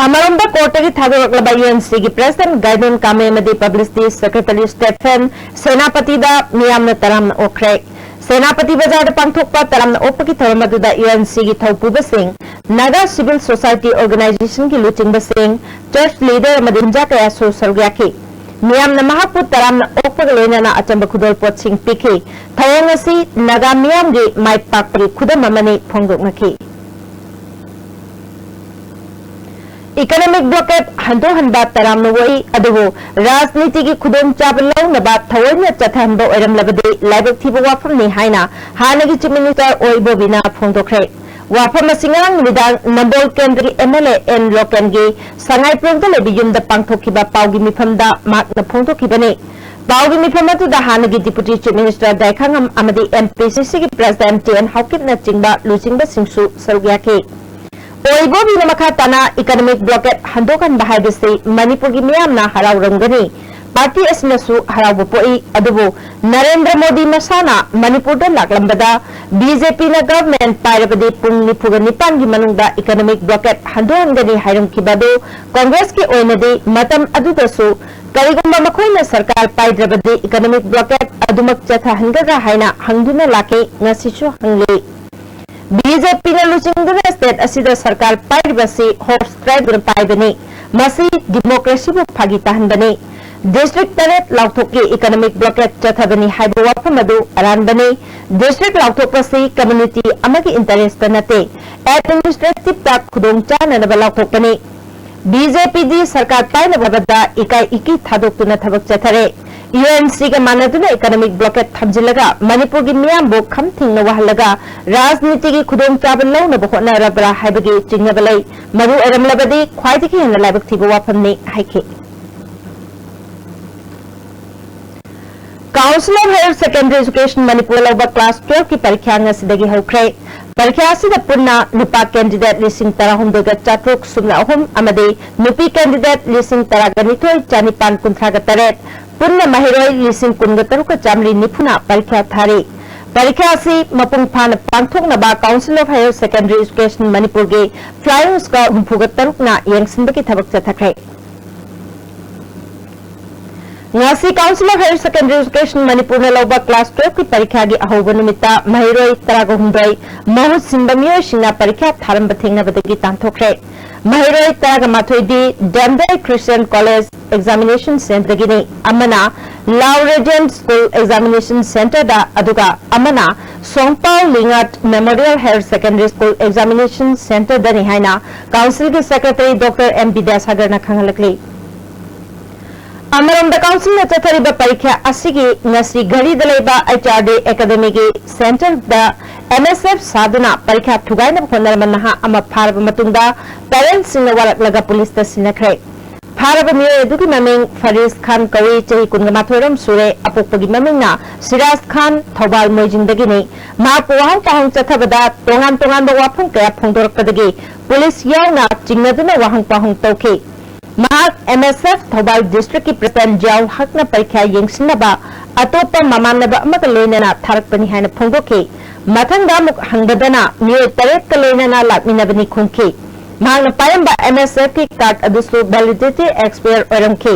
Amaramba Kotagi Thadorklaba UNC ki President Gaidon Kamemadi Publicity Secretary Stephen Senapati da Miyamna Taramna Okre Senapati Bazar Pangthokpa Taramna Opaki Tharamadu da UNC ki Thaupuba Singh Naga Civil Society Organization ki Luchingba Singh Church Leader Madinja Kaya So Sargyaki Miyamna Mahapu Taramna Opagaloinana Achamba Khudol Pot Singh Piki Thayangasi Naga Miyamgi Mai Pakpri Khudamamani Phongdoknaki Economic blockade hanto hanba taramna woi adubu rajniti ki khudom chablaw na ba thawna chathanbo eram labade laibak thiba wafam ni haina hanagi chief minister oibo bina phongdokre wafam singang midang nambol kendri MLA en lokan gi sangai prongda lebi yumda pangthokiba pawgi mifamda mak na phongdokibani pawgi mifamatu da hanagi deputy chief minister daikangam amadi MPCC ki president TN Hawkins na chingba luchingba singsu sarugyake Oibo bina makatana economic blockade handokan bahadisi Manipur gi miyamna haraw rangani party asnasu haraw bopoi adubu Narendra Modi masana Manipur da laklambada BJP na government pairabadi pung nipuga nipan gi manungda economic blockade handongani hairam kibadu Congress ki oinadi matam adudasu karigumba makoina sarkar paidrabadi economic blockade adumak chatha hangaga haina hangduna lake ngasichu hangli BJP na luchingduna state asida sarkar pairibasi horse trade gun paibani masi democracy bu phagi tahanbani district taret lauthokki economic blockade chathabani haiba wafam adu aranbani district lauthokpasi community amagi interest nate administrative ta khudong chana na lauthokpani BJP di sarkar paina babada ikai iki thadokuna thabak chathare UNC ga manaduna economic blockade thamjilaga Manipur gi miyam bo kham thingna wahalaga rajniti gi khudong chabal lawna bo hona rabra haibagi chingnabalai maru eramlabadi khwaidiki hena laibak thiba wafamni haike Council of Higher Secondary Education Manipur lawba class 12 ki parikha ngasidagi hokre parikha asida punna nupa candidate lising tarahum doga chatruk sumna ahum amade nupi candidate lising taraganithoi chanipan kunthraga taret punna mahiroi lising kunga taruka chamri nifuna parikha thari parikha asi mapung phana pangthokna ba Council of Higher Secondary Education Manipur ge flying squad humpuga tarukna yengsinbaki thabak chathakre Ngasi Council of Higher Secondary Education Manipur na lawba class 12 ki parikha gi ahoba numita mahiroi taraga humdoi mahut simbamiyo singna parikha tharam bathengna badagi tanthokre mahiroi taraga mathoi di Damdai Christian College Examination Center gini amana Law Regent School Examination Center da aduga amana Songpao Lingat Memorial Higher Secondary School Examination Center da ni haina Council ki Secretary Dr. M. Vidyasagar na khangalakli Amaram the council na chathariba parikha asigi ngasi gari dalaiba HRD Academy gi center da MSF saduna parikha thugaina khonnar manha ama pharaba matungda parents sing warak laga police ta sinakre pharaba mi edugi maming Faris Khan kawi chahi kunga mathoram sure apokpagi maming na Siraz Khan Thobal Moijing dagi ni ma puwang pahang chathabada tongan ba wafung kaya phongdorak padagi police yauna chingnaduna wahang pahang tawki MSF Thobal District ki President Jaw Hakna parikha yengsinaba atopa mamanaba amaka loinana tharakpani haina phongdoki mathangda muk hangbadana niyo taret ka loinana lakminabani khungki mahakna payamba MSF ki card adusu validity expire oramki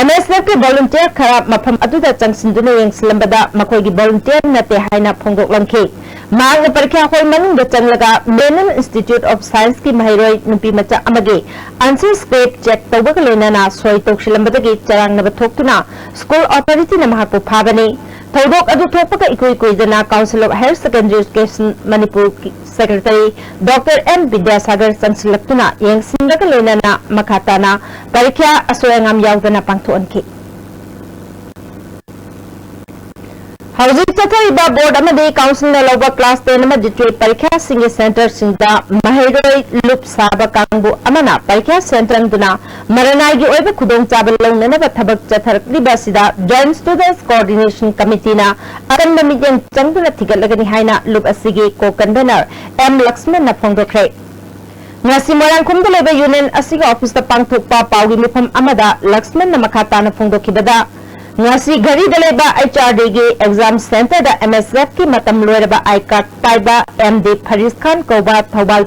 MSF ki volunteer khara mafam aduda changsinduna yengsilambada makoi gi volunteer nate haina phongdoklamki mahakna parikha hoi manungda changlaga Menon Institute of Science ki mahiroi nupi macha amagi answer script check tawbaga loinana soi tokshilambadagi charangnaba thoktuna school authority na mahakpu phabani thodok adu thokpaga ikoi koidana Council of Higher Secondary Education Manipur Secretary Dr. M. Vidyasagar changsilaktuna yengsindaga loinana makhatana parikha asoyangam yaudana pangthoanki Housing Chathariba Board amadi Council na lawba class 10 amadi tui parikha singi center singda mahiroi lup saba kangbu amana parikha center angduna maranai gi oiba khudong chabal lawnana ba thabak chatharakliba sida Joint Students Coordination Committee na akanba mijeng changduna thigatlagani haina lup asigi co-convener M. Lakshman na phongdokre ngasi morangkhumda leba union asiga office ta pangthokpa pawgi mifam amada Lakshman na makhata na phongdokibada ngasi gari daleba HRD ge exam center da MSF ki matam loiraba I-card paiba MD Faris Khan koba Thobal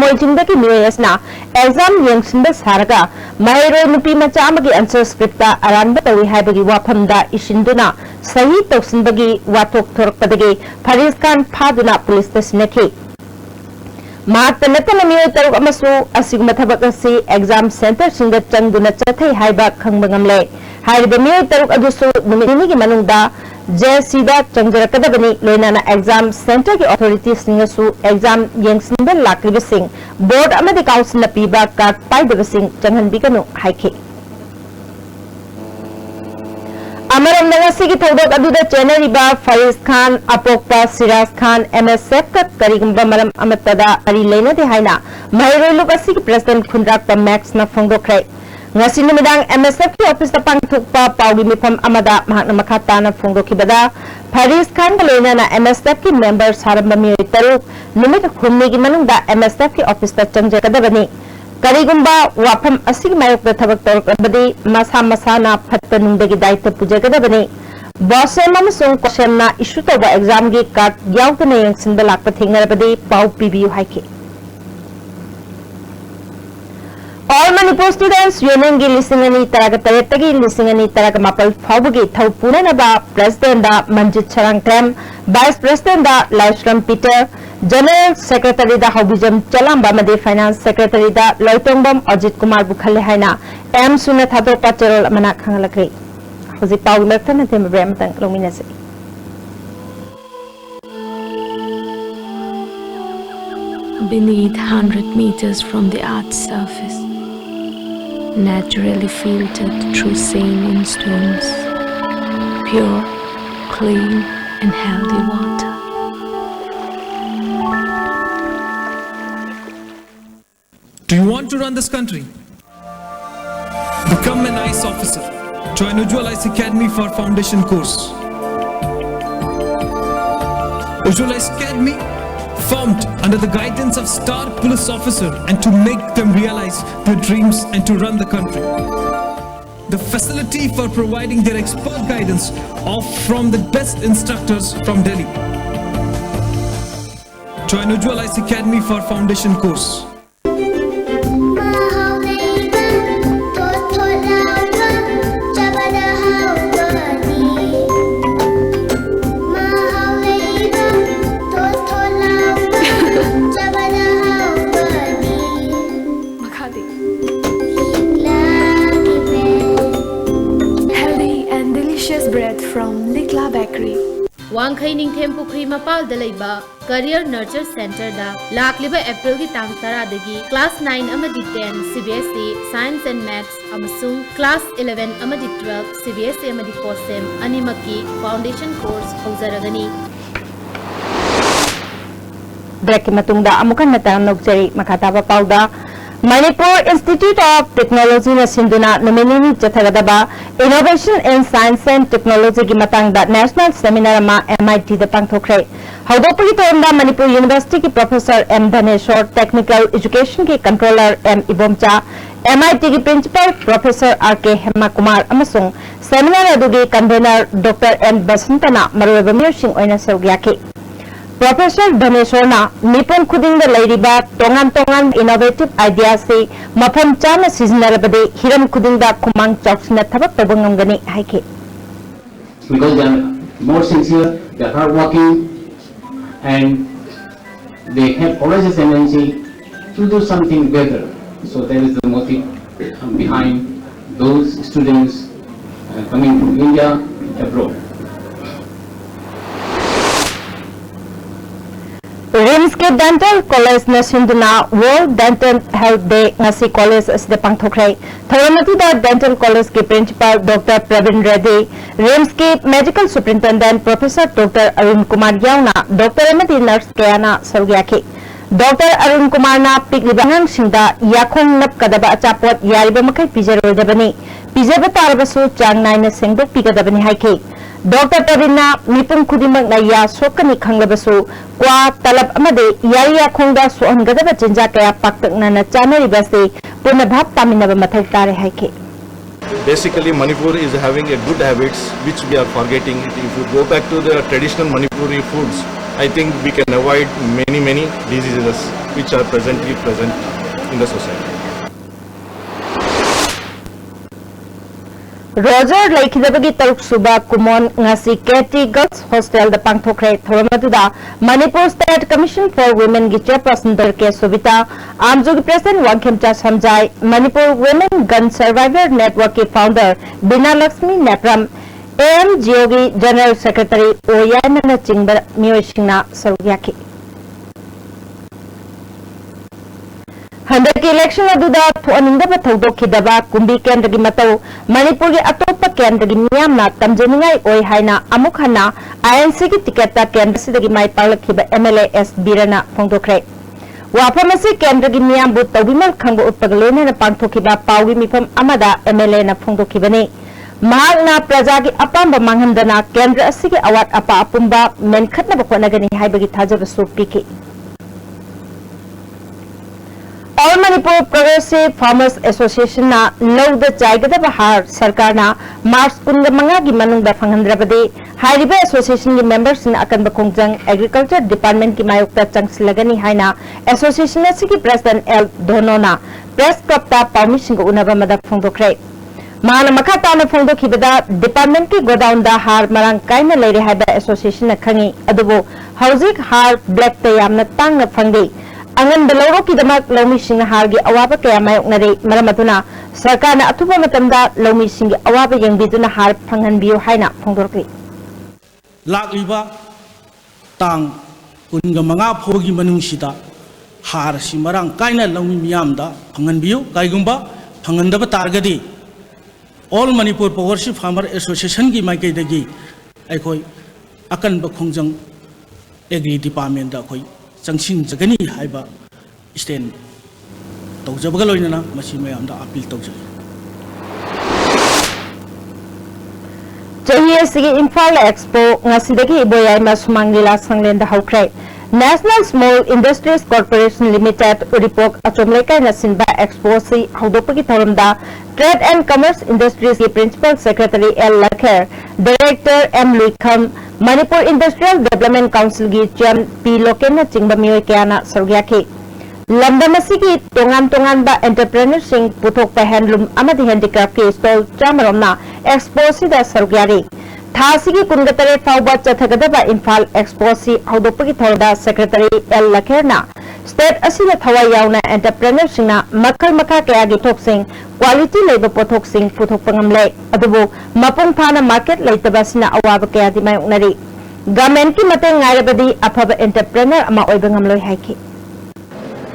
Moijing dagi miyasna exam yengsinda saraga mahiroi nupi macha amagi answer script ta aranba tawi haibagi wafamda isinduna sahi toksinbagi wathok thorakpadagi Faris Khan phaduna police ta sinaki Matanata miyo taruk amasu asigma thabak asi exam center singa changduna chathai haiba khangbangamle haiba miyo taruk adusu numini gi manungda JC da changjarakadabani loinana exam center ki authority singasu exam yengsinda lakriba sing board amadi council na piba card paidaba sing changhanbiganu haike Amaram nangasi ki thodok aduda chenariba Faris Khan apokpa Siraz Khan MSF ka karigumba maram amatada ari leina de haina mahiroi luk asi ki president khundrak pa max na phongdokre ngasi numidang MSF ki office ta pangthokpa pawgi mifam amada mahakna makhata na phongdokibada Faris Khan ka leina na MSF ki members haramba miyoi taruk numit khumni gi manungda MSF ki office ta changjakadabani Karigumba wafam asig mayok da thabak torabadi masa masana phatpanungdagi daitha pujagadabani bosem amasung question na issue toba exam gi card yaudana yengsinda lakpa thingarabadi pau pibiu haike All Manipur students union gi lisingani taraga taretagi lisingani taraga mapal phawbugi thau punanaba president da Manjit Charang Tem vice president da Laishram Peter General Secretary da Hobijam Chalamba Madi Finance Secretary da Loitongbam Ajit Kumar Bukhale Haina M Suna Thado Pacherol Manak Hangalakri. Hosi Paul Merton and Tim Bramtang Luminesi. Beneath 100 meters from the Earth's surface, naturally filtered through saline stones, pure, clean and healthy water. Do you want to run this country? Become an ICE officer. Join Ujjwal ICE Academy for foundation course. Ujjwal ICE Academy, formed under the guidance of star police officer and to make them realize their dreams and to run the country. The facility for providing their expert guidance from the best instructors from Delhi. Join Ujjwal ICE Academy for foundation course. Wangkhai Ningthem Pukri Mapal Dalaiba Career Nurture Center da Lakliba April ki tang tara dagi Class 9 amadi 10 CBSE Science and Maths amasung Class 11 amadi 12 CBSE amadi COSEM animaki foundation course haujaragani. Break matungda amukan natang nokjari makataba pauda Manipur Institute of Technology na sinduna nominee Chathagadaba Innovation in Science and Technology ki matangda National Seminar ma MIT da pangthokre. Haudopuri tomda Manipur University ki Professor M Dhaneshwar, Technical Education ki Controller M Ibomcha, MIT ki Principal Professor R.K. Hemma Kumar amasung seminar adugi convener Dr. M Basantana maruweba miyosing oina saugyaki. Professor Dhaneshwarna Nipon Khuding the Ladiba Tongan innovative ideas say Mapam Chana Siznarabade Hiram Khuding the Kumang Choksna Tabak Tabangangani Haike. Because they are more sincere, they are hardworking, and they have always a tendency to do something better. So that is the motive behind those students coming from India abroad. RIMS ke Dental College na sinduna World Dental Health Day ngasi college asde pangthokrai. Thoramatu da Dental College ke Principal Dr. Pravin Reddy, RIMS ke Medical Superintendent Professor Dr. Arun Kumar Yauna, Dr. Amati Nurse Kayana Sargyaki. Dr. Arun Kumar na piklibangang singda yakhong nap kadaba achapot yariba makai pijarodabani. Pijabata arbasu chang nai na singdok pikadabani haike. Dr. Pravina Nipun Kudimang na ya sokani khanglabasu kwa talab amade yariya khongda sohangada chinja kaya paktak na chanari base punabhap taminaba mathau tare haike. Basically, Manipur is having a good habits which we are forgetting. If you go back to the traditional Manipuri foods, I think we can avoid many diseases which are presently present in the society. Roger Laikidabagi Taruk Suba Kumon Ngasi Keti Girls Hostel the Pangthokre Thoramatuda Manipur State Commission for Women ki Chairperson Darke Suvita Amjug President Wangkhemcha Samjai Manipur Women Gun Survivor Network ki founder Bina Lakshmi Nepram AMGOG General Secretary Oyana Chingba Mioshina Sarugyaki. Handaki election aduda thuaninda bathaudo khidaba kumbi kendra gi matau Manipur gi atopa kendra gi miyamna tamjeningai oi haina amuk hana INC gi ticket ta kendra sidagi mai palakhiba MLA S Birana phongdokre wafamasi kendra gi miyam bu tawbimal khangbo utpaglene na pangthokhiba pawgi mifam amada MLA na phongdokhibani mahakna praja gi apamba manghamdana kendra asigi awat apa apumba menkhatna bakhonagani haibagi thajaba supiki. All Manipur Progressive Farmers Association na low the Jaigada Bahar Sarkar na Mars Kunda Mangagi Manung da Fangandrabade Hariba Association ki members in Akan Bakongjang Agriculture Department ki Mayukta Changslagani Haina Association na Siki President L Donona Press Club ta permission ko unaba madak phongdokre ꯃꯥꯅ ꯃꯈꯥ ꯇꯥꯅ ꯐꯣꯡꯗꯣꯛꯈꯤꯕꯗ ꯗꯤꯄꯥꯔꯠꯃꯦꯟꯠꯀꯤ ꯒꯣꯗꯥꯎꯟꯗ ꯍꯥꯔ ꯃꯔꯥꯡ ꯀꯥꯏꯅ ꯂꯩꯔꯦ ꯍꯥꯏꯕ ꯑꯦꯁꯣꯁꯤꯌꯦꯁꯟꯅ ꯈꯪꯉꯤ ꯑꯗꯨꯕꯨ ꯍꯧꯖꯤꯛ ꯍꯥꯔ ꯕ꯭ꯂꯦꯛꯇ ꯌꯥꯝꯅ ꯇꯥꯡꯅ ꯐꯪꯗꯦ ꯑꯉꯟꯕ ꯂꯧꯔꯣꯛꯀꯤꯗꯃꯛ ꯂꯧꯃꯤꯁꯤꯡꯅ ꯍꯥꯔꯒꯤ ꯑꯋꯥꯕ ꯀꯌꯥ ꯃꯥꯌꯣꯛꯅꯔꯦ ꯃꯔꯝ ꯑꯗꯨꯅ ꯁꯔꯀꯥꯔꯅ ꯑꯊꯨꯕ ꯃꯇꯝꯗ ꯂꯧꯃꯤꯁꯤꯡꯒꯤ ꯑꯋꯥꯕ ꯌꯦꯡꯕꯤꯗꯨꯅ ꯍꯥꯔ ꯐꯪꯍꯟꯕꯤꯌꯨ ꯍꯥꯏꯅ ꯐꯣꯡꯗꯣꯛꯈꯤ ꯂꯥꯛꯂꯤꯕ ꯇꯥꯡ 15 ꯐꯥꯎꯕꯒꯤ ꯃꯅꯨꯡꯁꯤꯗ ꯍꯥꯔ ꯑꯁꯤ ꯃꯔꯥꯡ ꯀꯥꯏꯅ ꯂꯧꯃꯤ ꯃꯤꯌꯥꯝꯗ ꯐꯪꯍꯟꯕꯤꯌꯨ ꯀꯩꯒꯨꯝꯕ ꯐꯪꯍꯟꯗꯕ ꯇꯥꯔꯒꯗꯤ ऑल मणिपुर पॉवरशिप फार्मर एसोसिएशन की माइकैदगी अखोई अकनब खोंजंग एग्री डिपार्टमेंट अखोई चंगसिंजगनी हाइबा स्टैंड तौजबगा लोइनना मसी मयामदा अपील तौजै चहिएसिगी इम्फाल एक्सपो ngasiदगी इबोयाई masumang lila sanglenda haukhrai National Small Industries Corporation Limited Uripok Achomlekai Nasinba Expo si Haudopagi Thoramda Trade and Commerce Industries ki Principal Secretary L. Lakher, Director M. Luikham, Manipur Industrial Development Council ki Chairman P. Lokena Chingba Mioy Kayana Sargyaki. Lamdamasi ki tongan ba entrepreneur sing puthok pa handloom amadi handicraft ki stall chamaromna Expo si da Sargyari. थासिगी कुनगतरे फाउबा चथगदबा इम्फाल एक्सपोसी हौदोपगी थौदा secretary L लखेरना state असिना थवा यावना एंटरप्रेन्योर सिंगना मखल मखा कयागी थोकसिंग क्वालिटी लेबा पोथोकसिंग पुथोकपा ngamle अदुबो मपुंग फाना मार्केट लेतबासिना अवाब कयादि मायोकनरी गवर्नमेंट की मते ngairabadi अफबा एंटरप्रेन्योर अमा ओइबा ngamloi हाइखि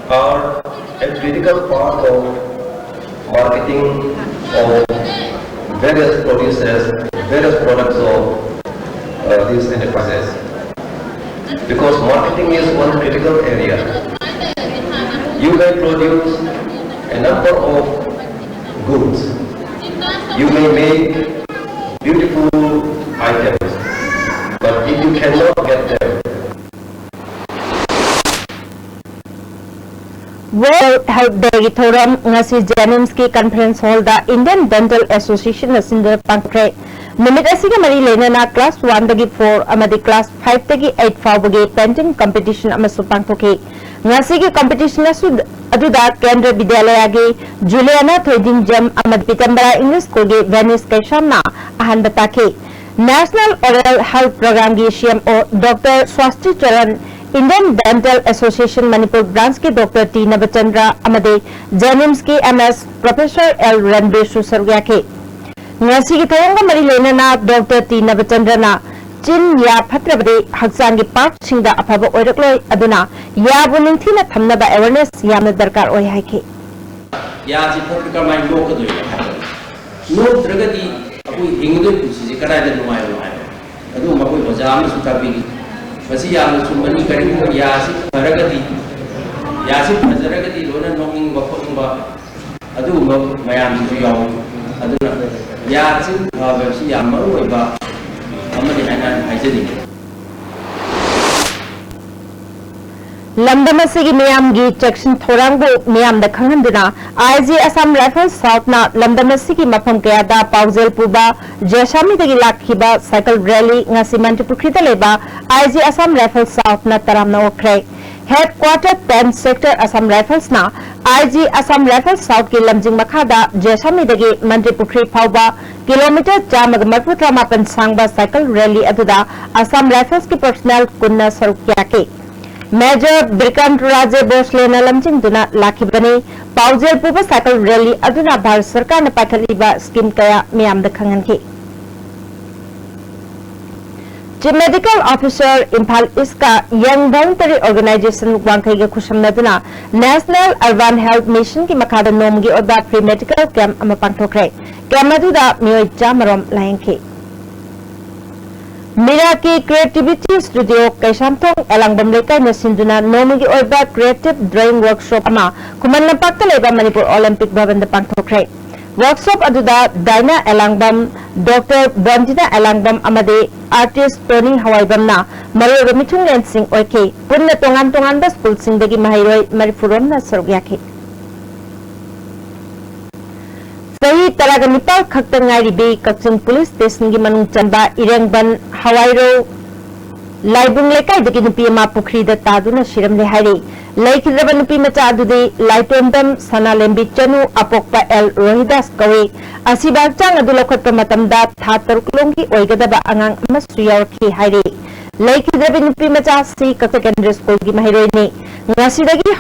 are a critical part of marketing of various producers, various products of these enterprises. Because marketing is one critical area. You may produce a number of goods. You may make beautiful items, but if you cannot get them, World Health Day Thoram ngasi Jennings ki conference hall da Indian Dental Association na sindra pankre numit asiga mari lenana class 1 dagi 4 amadi class 5 dagi 8 fawbagi painting competition amasu panktoki ngasi ki competition asu aduda Kendra Vidyalaya gi Juliana Thoiding Jam amad Pitambara English School gi Venice Kaishamna ahan bataki National Oral Health Program gi CMO Dr. Swasti Charan Indian Dental Association Manipur branch के doctor T Navchandra अमदे जेनिम्स की MS professor L Ranbir सुसरगिया के ngasi की थोंग मरी लेना doctor T Navchandra ना चिन या फत्रबदे हक्सांग की part सिंगदा अफबा ओइरक्लोय अदुना या बुनिंगथीना थमनबा अवेयरनेस यामना दरकार ओय हाइके या जी फत्र माइ लोक दोय नो द्रगदी अबु हिंगदो पुसी करायदा नुमायो हाय अदु मकोय बजाम सुताबी मसी यामना सुमनी करिंग यासी फरगदी यासी फजरगदी लोना नोमिंग बफंबा अदु मयाम जु याव अदुना यासी वेबसी याम मरुइबा अमदि हाइना हाइजनी लमदमसिगी मियामगी सेक्शन थोरांगबो मियामदा खंगंदुना आईजी असम राइफल्स साउथना लमदमसिगी मफम कयादा पाउजेल पुबा जेशामीदगी लाखिबा साइकिल रैली ngasi Manipur लेबा आईजी असम राइफल्स साउथना तरामना ओखरे हेडक्वार्टर 10 सेक्टर असम राइफल्स ना आईजी असम राइफल्स साउथ की लमजिंग मखादा जेशामीदगी Manipur फाउबा किलोमीटर 438 सांगबा साइकिल रैली अदुदा असम राइफल्स की पर्सनल कुन्ना सरुकिया के मेजर ब्रिकांत राजे बोसले लमजिंग दुना लाखिबने पाउजेल पुबा साइकिल रैली अदुना भारत सरकार ने पाखलिबा स्कीम कया मियामदा खंगनखि चीफ मेडिकल ऑफिसर इम्फाल इसका यंग वॉलंटरी ऑर्गेनाइजेशन वांखैगा खुशमनदुना नेशनल अर्बन हेल्थ मिशन की मखादा नोमगी ओबा फ्री मेडिकल कैंप अमा पांथोखरे कैंप अदुदा मियोय चामरम लायंखि मीरा की क्रिएटिविटी स्टूडियो कैशामथोंग एलांगबम लेकाय नसिंदुना नोमगी ओइबा क्रिएटिव ड्राइंग वर्कशॉप अमा कुमन लंपाक्ता लेबा मणिपुर ओलंपिक भवन द पांथोखरे वर्कशॉप अदुदा दाइना एलांगबम डॉक्टर बंजिना एलांगबम अमदे आर्टिस्ट टोनी हवाईबमना मरोग मिथुंगलेन सिंह ओइके पुन्ना तोंगान तोंगान दा स्कूल सिंगदगी महैरोय मरिफुरमना सरग्याखे सही तरागा Nepal खक्ता ngairibi Kakching police station की मनुंग चंबा इरेंगबन हवाईरो लाइबुंग लेकाय दगी नुपी अमा पुखरी दा तादुना शिरमले हाइरे Laikhidraba nupi macha adudi Laitondam Sanalembi Chanu Apokpa El Rohidas Kawi Asibak Chang adu lokhatpa matamda tha taruklongi oigadaba angang amasu yawarki hairi Laikhidraba nupi macha si Kakta Secondary School gi mahiroini ngasidagi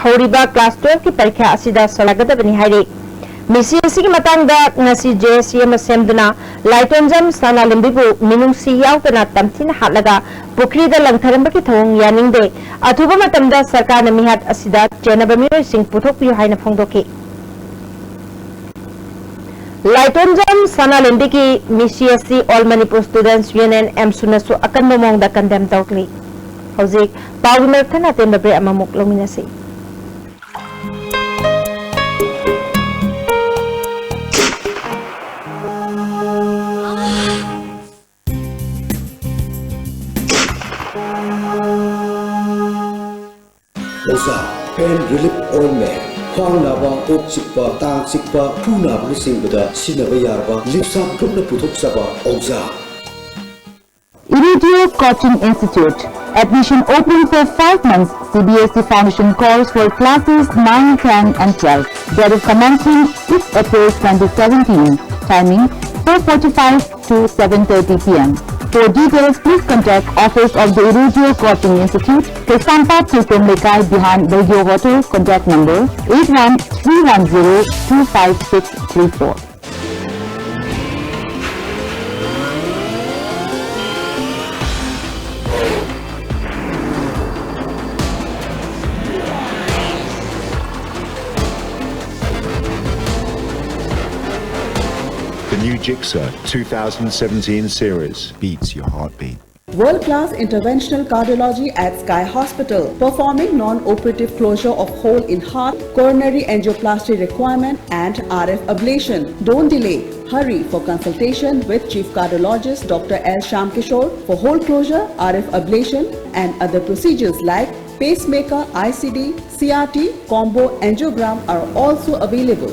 hauriba class 12 ki parikha asida salagadabani hairi Misi asigi matangda ngasi JSM semduna Laitonjam Sanalembibu minungsi yautana tamthina hatlaga pukrida langtharamba ki thong yaningde athuba matamda sarkar na mihat asida chenaba miroi sing puthokpiu haina phongdoki Laitonjam Sanalembi ki MCSC All Manipur Students Union MSUNasu akanba mongda condemn tawkli hojik pawmer thana temba bre amamuk lominasi Osa Pain Relief Ointment Khwang naba ok chikpa tang chikpa phu naba singda sinaba yarba lipsap gumna puthok saba ogza Iridio Coaching Institute admission open for 5 months. CBSE Foundation calls for classes 9, 10 and 12. Date of commencement 6 April 2017. Timing 4:45 to 7:30 p.m. For details, please contact Office of the Iridio Coaching Institute, Kesampa Tilton Lekai behind Radio Hotel. Contact number 8131025634. The new Jigsaw 2017 series beats your heartbeat. World-class interventional cardiology at Sky Hospital, performing non-operative closure of hole in heart, coronary angioplasty requirement and RF ablation. Don't delay. Hurry for consultation with Chief Cardiologist Dr. L. Shamkishore for hole closure, RF ablation and other procedures like pacemaker, ICD, CRT, combo angiogram are also available.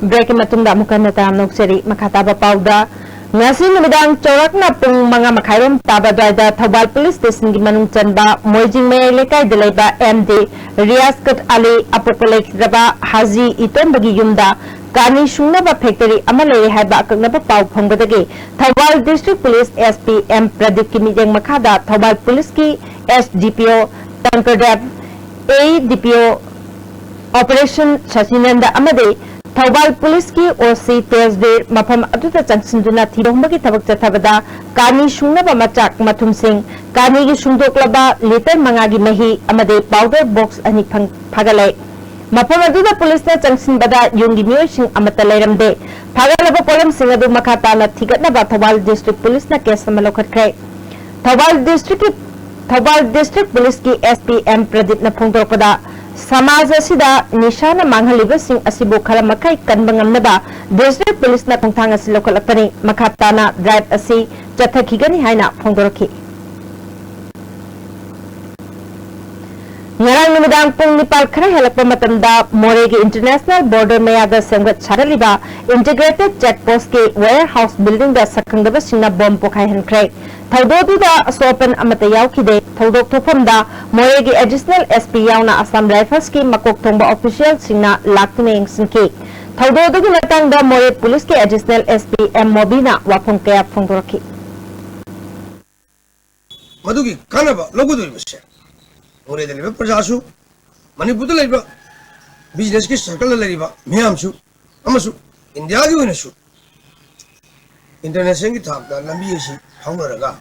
Break matungda mukana tam nokseri makataba pauda ngasi numidang chorakna pung mga makhairom taba dwaida Thobal Police Station gi manung chanba Moijing me lekai delaiba MD Riaskat Ali apopolek raba Haji Iton bagi yumda Kani Shungnaba Factory amalei haiba aknaba pau phongbadagi Thobal District Police SP M Pradeep ki mijeng makhada Thobal Police ki SDPO Tankerdev ADPO Operation Shasinanda amade Thobal Police ki OC Thursday mafam aduta changsinduna thibongba ki thabak chathabada Kani Shungnaba machak mathum sing Kani gi shungdoklaba liter manga gi mahi amade powder box ani phagalai mafam aduta police na changsinbada yungi miyoi sing amata leiramde phagalaba polam sing adu makhata na thigatnaba Thobal District Police na case amalokhatkre Thobal District Police ki SPM Pradeep na phongdorpada Samaj asida nishana manghaliba sing asibu khara makai kanba ngamnaba District Police na thongthang asi lokhalakpani makhatana drive asi chathakigani haina phongdoraki ngarang numidang pung nipal khara helakpa matamda Moregi International Border mayada semgat charaliba integrated checkpost ke warehouse building da sakhangdaba singna bomb pokhai hankrai Thaudoduda asopan amata yaukide Thaudok thopamda Moregi Additional SP yauna Assam Rifles ki makok thongba official singna laktune yengsinki Thaudodugi matangda More Police ki Additional SP M Mobina wafong kaya phongdoraki Madugi kanaba loguduri base More deliba prajasu Manipur laiba business ki circle laiba miyamsu amasu India gi winasu international ki thapda lambi asi haunaraga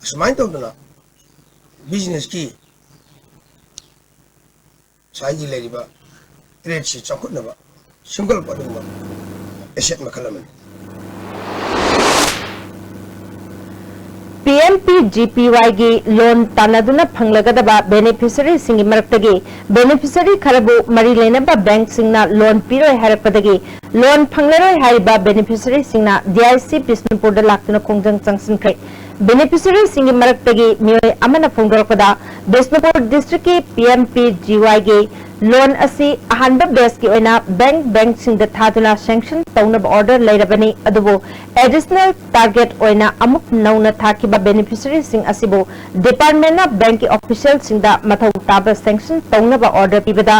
asmai tawdana business ki saiji leriba rate si chakutnaba single paduma asset makalaman PMP-GPY gi loan tanaduna phanglagadaba beneficiary singi maraktagi beneficiary kharabu mari lenaba bank singna loan piroi harakpadagi loan phanglaroi hariba beneficiary singna DIC Bisnupur da laktuna khongjang changsinkhai beneficiary singi maraktagi mioi amana phongdorpada Bisnupur district ki PMP-GY gi loan asi ahanba base ki oina bank sing da thaduna sanction tawna order lairabani adubo additional target oina amuk nauna thakiba beneficiary sing asibo department na bank ki official sing da mathau taba sanction tawna ba order pibada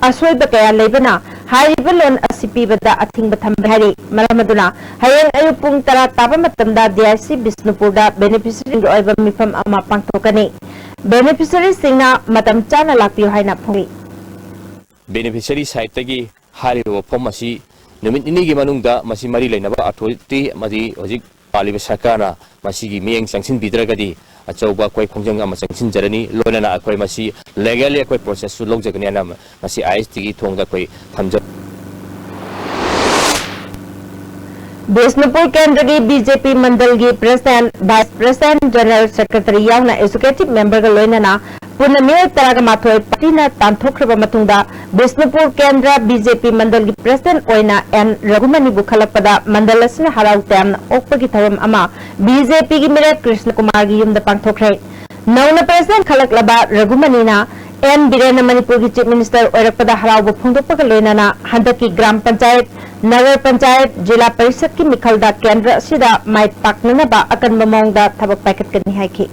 asoi ba kaya laibana hariba loan asi pibada athing ba tham hari malamaduna hayeng ayu pung tara taba matamda DIC Bisnupur da beneficiary ro oiba mifam ama pangthokani beneficiary sing na matam chana lakpiu haina phongi beneficiary side tagi haribo form asi numit ini gi manungda masi mari leinaba authority madi hojik paliba sakana masi gi mieng sanction bidragadi achauba koi khongjang ama sanction jarani loinana akoi masi legally akoi process su logjagani na masi IST gi thongda koi thamja Bisnupur Kendra की BJP mandal की president vice president general secretary यावना executive member का लोइनना पुनमिल तराग माथोय party ना तांथोख्रबा मतुंगदा बिष्णुपुर केंद्र BJP mandal की president ओइना N रघुमनी बुखलपदा मंडल असने हराउ तैम ओकपगी थरम अमा BJP की मिरे कृष्ण कुमार की युमदा पांथोख्रे नौना प्रेसिडेंट खलकलबा रघुमनीना एन बिरेन मणिपुर की चीफ मिनिस्टर ओरपदा हराउ फुंगदोपक लोइनना हंदक की ग्राम पंचायत नगर पंचायत जिला परिषद की मिखलदा केंद्र सिदा माइ पाकनबा अकन ममोंगदा थबक पैकेट कनी हाइखी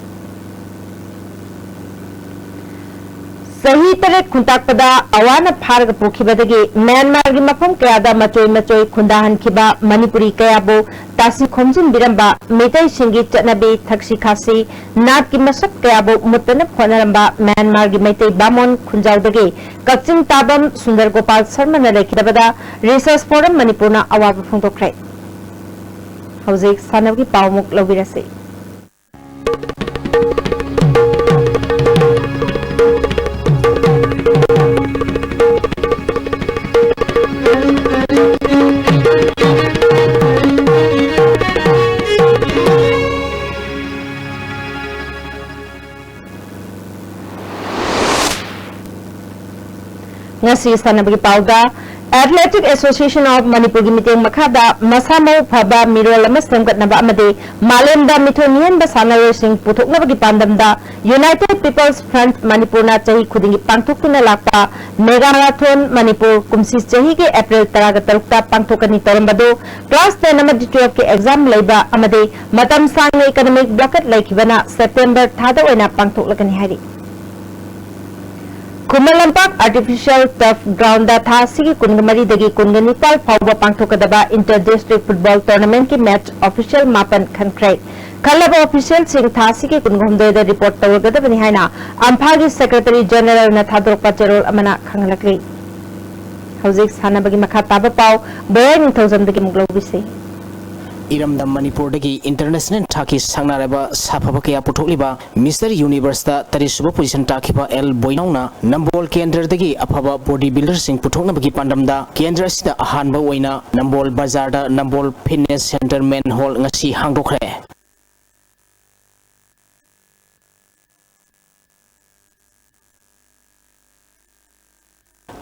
सही तरह खुंताकपदा अवाना फारग पुखिबदगी म्यांमार की मफम कयादा मचोय खुंदाहनखिबा मणिपुरी कयाबो तासी खोमजिन बिरंबा मेतै सिंगी चटनबी थक्सी खासी नाट की मसक कयाबो मुतन खोनरंबा म्यांमार की मेतै बामोन खुंजाउदगी कक्चिंग ताबम सुंदर गोपाल शर्मा न लेखिदबदा रिसर्च फोरम मणिपुरना अवाब फोंदोखरे हौजिक सानबगी पावमुक लौबिरसे ngasi sanabagi pauda Athletic Association of Manipur की मीटिंग मखादा मसामो फबा मिरोल अमा सेमगतनबा अमदे मालेमदा मिथोनियन बा सानारोसिंग पुथोकनबगी पांदमदा यूनाइटेड पीपल्स फ्रंट मणिपुरना चही खुदिंगी पांथोकतुना लाक्पा मेगा मैराथन मणिपुर कुमसी चही के अप्रैल 13 पांथोकनी तोरंबदो क्लास 10 अमदि 12 के एग्जाम लेबा अमदे मतम सांग इकोनॉमिक ब्लॉकेड लेखिबना सितंबर थादा ओइना पांथोकलकनी हारि खुमलंपाक आर्टिफिशियल टफ ग्राउंड था सिगी कुनगमरी दगी कुनगनिपाल फाउबा पांथोकदबा इंटर डिस्ट्रिक्ट फुटबॉल टूर्नामेंट की मैच ऑफिशियल मापन खनख्रे खलब ऑफिशियल सिंह था सिगी कुनगमदे रिपोर्ट तवगदबनि हाइना अम्फागी सेक्रेटरी जनरल न थादोरपा चेरोल अमना खंगलकरी हौजिक सानबगी मखा ताबा पाव बोय 1000 दगी मुगलौबिसे इरमदम मणिपुर इंटरनेशनल थाकी सांगनारेबा साफाबा कया पुथोकलिबा मिस्टर यूनिवर्स दा 30 पोजीशन ताखिबा एल बोइनाउना नंबोल केंद्र दगी अफबा बॉडी बिल्डर सिंह पुथोकनबगी पांडमदा केंद्र सिदा अहानबा ओइना नंबोल बाजार दा Nambol fitness centre main hall ngasi हांगदोखरे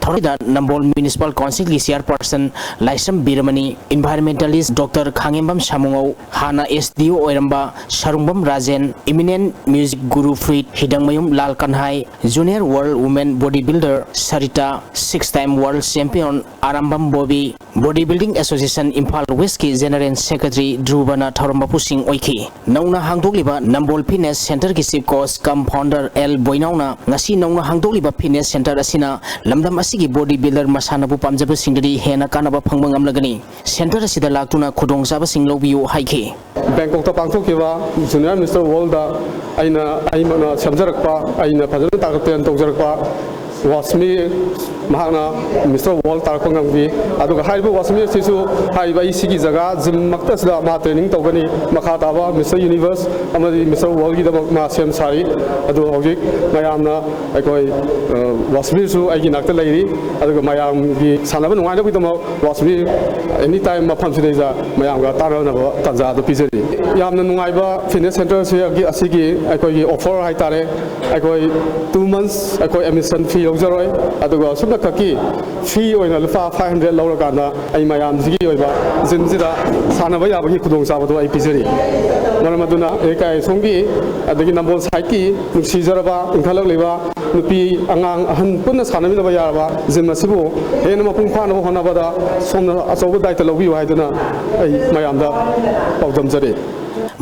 थोड़ा नंबोल म्युनिसिपल काउंसिल की chairperson Laishram Birmani environmentalist doctor Khangembam Samungou हाना एसडीओ ओइरंबा Sarumbam Rajen eminent music guru फ्रीड Hidangmayum Lal Kanhai junior world women body builder Sarita 6 time world champion Arambam Bobby body building association Imphal waste की जनरल सेक्रेटरी ध्रुवना थौरंबपु सिंह ओइखी नौना हांगदोकलिबा नंबोल फिटनेस सेंटर की chief coach कम founder L बोइनाउना ngasi नौना हांगदोकलिबा fitness centre असिना लमदम की body builder मसानबु पामजब सिंगदि हेना कानबा फंगमंगम लगनी सेंटर असिदा लाक्तुना खुदोंजाब सिंग लौबियो हाइखे Bangkok ता पांगथोकिबा junior mister world दा आइना समजरकपा आइना फजन ताकतेन तौजरकपा वासमी महाना मिस्टर वर्ल्ड तारखंगंबी अदुगा हाइबु वासमी सिसु हाइबा इसिगी जगह जिम मक्तसदा मा ट्रेनिंग तौगनी मखा ताबा मिस्टर यूनिवर्स अमदि मिस्टर वर्ल्ड की दबक मा सेम सारी अदु हौजिक मयामना अकोय वासमी सु आइगी नाक्ता लैरी अदुगा मयाम की सानबा नुंगाइदबि दम वासमी एनी टाइम मफम सिदैजा मयामगा तारनबा तंजा दु पिजरी यामना नुंगाइबा फिटनेस सेंटर से असिगी अकोय offer हाइतारे अकोय 2 months अकोय admission fee लौजरोय अदुगा Subna खकी फी ओइना लुफा 500 लौरकाना आई मयाम जिगी ओइबा जिमजिदा सानबा याबगी खुदोंग साबदो आई पिजरी मरमदुना एकाय सोंगी अदगी नंबोल साइकी नुसीजरबा इंखलक लेबा नुपी अंगांग अहन पुन्ना सानमिनबा यारबा जिमसिबो हेन मपुंग फानो होनाबदा सोमना अचौब दायित्व लौबियो हाइदना आई मयामदा पाउदम जरे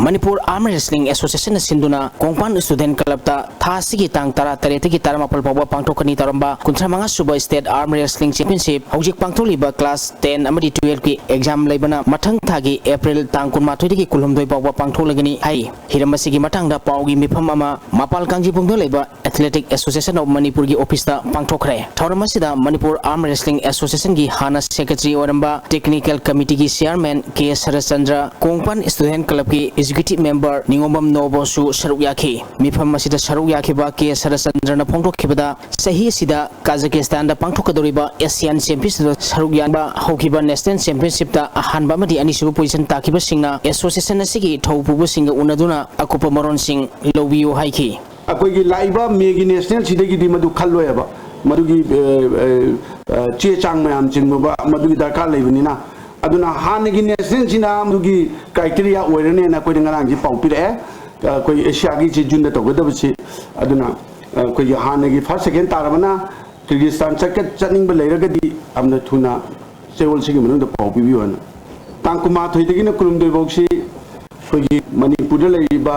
Manipur Arm Wrestling Association Sinduna Kongpan Student Club ta thasigi tang tara tareti ki taramapal pawa pangthokani taramba kuntramanga suba State Arm Wrestling Championship hojik pangtholiba class 10 amadi 12 ki exam leibana mathang thagi April tang 12 dagi kulhumdoi pawa pangtholagani hai hiramasigi matangda paugi mifam ama mapal kangji pungdo leiba Athletic Association of Manipur gi office ta pangthokre thauramasida Manipur Arm Wrestling Association gi hana secretary oramba Technical Committee gi chairman K Sarachandra Kongpan Student Club ki Executive Member Ningomam Nobosu Saruyaki Mifam Masida Saruyaki ba K Sarachandra na phongthokibada sahi sida Kazakhstan da pangthokadoriba Asian Championship Saruyan ba hokiba National Championship ta ahanba madi anisubu position takiba singna association asigi thaupubu singa unaduna akupa maron sing lobiyo haiki akoigi laiba megi national sidagi di madu khalloyaba madugi che chang mayam chingba madugi darkar leibnina aduna hanagi national sina madugi criteria oirane na koi ngarang ji paupire koi asia gi ji junda to godabchi aduna koi hanagi first second tarabana Kyrgyzstan chakat chaning ba leiragadi amna thuna sewol sigi manu da paupibiwana tangkuma thoidagi na kulum doi boxi koi Manipur leiba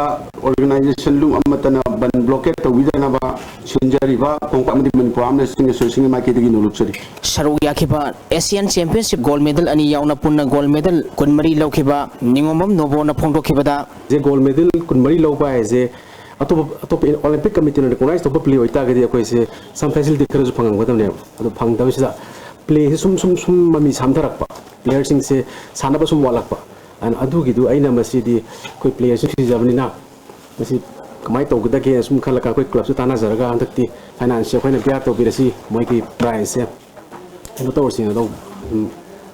organization lum amatana ban blockade to widana ba sinjari ba kongpa madi Manipur Arm Wrestling Association ma ke digi noluksari Saru yakiba Asian Championship gold medal ani yauna punna gold medal kunmari laukiba ningomam nobo na phongdokibada je gold medal kunmari lauba je atop Olympic Committee na recognize to play oita gadi ko se some facility khara phangang badamne ado phangda sida play sum mami samtharakpa player sing se sanaba sum walakpa and adugidu aina masidi koi players si jamnina masi kamai to gada ke sum khalaka koi club su tana zaraga antakti finance ko na biar to birasi moi ki price no to sin do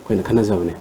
ko na khana jamne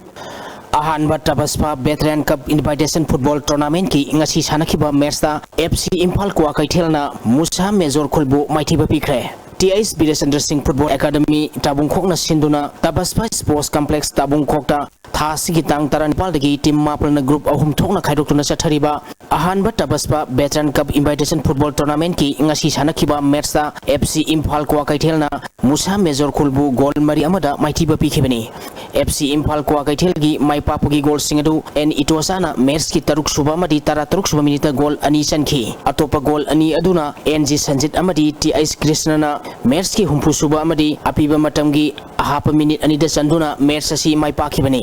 Ahanba Tabaspa Veteran Cup Invitation Football Tournament ki ngasi sanakiba match ta FC Imphal kwa kaithelna Musa Major Khulbu maithiba pikre TIS Birasandra Singh Football Academy Tabungkhok na sinduna Tabaspa Sports Complex Tabungkhok ta thasigi tang taranpal dagi team mapal na group ahum thokna khaidokna chathariba ahanba Tabaspa Veteran Cup Invitation Football Tournament ki ngasi sanakiba match ta FC Imphal kwa kaithelna Musa Major Khulbu goal mari amada maithiba pikhibani FC Imphal kwa kaithel gi maipapugi goal singadu en itosana match ki taruk suba madi tara taruk suba minute goal ani chanki atopa goal ani aduna NG Sanjit amadi TIS Krishnana match ki humpu suba amadi apiba matamgi ahapa minute ani da chanduna match asi maipakibani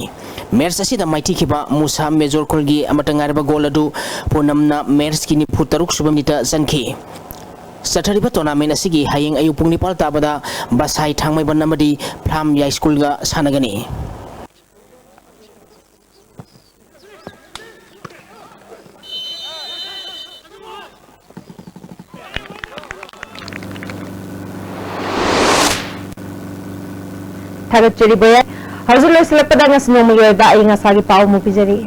match asi da maiti kiba Musa Major Khulgi amatangarba goal adu ponamna match ki ni futaruk suba minute chanki Sathariba tournament asigi hayeng ayu pung nipal tabada basai thangmai banamadi Phlam Yai School ga sanagani Thagat chiri boya hazul selepada ngas nomu yoda ai ngasagi pau mu pijari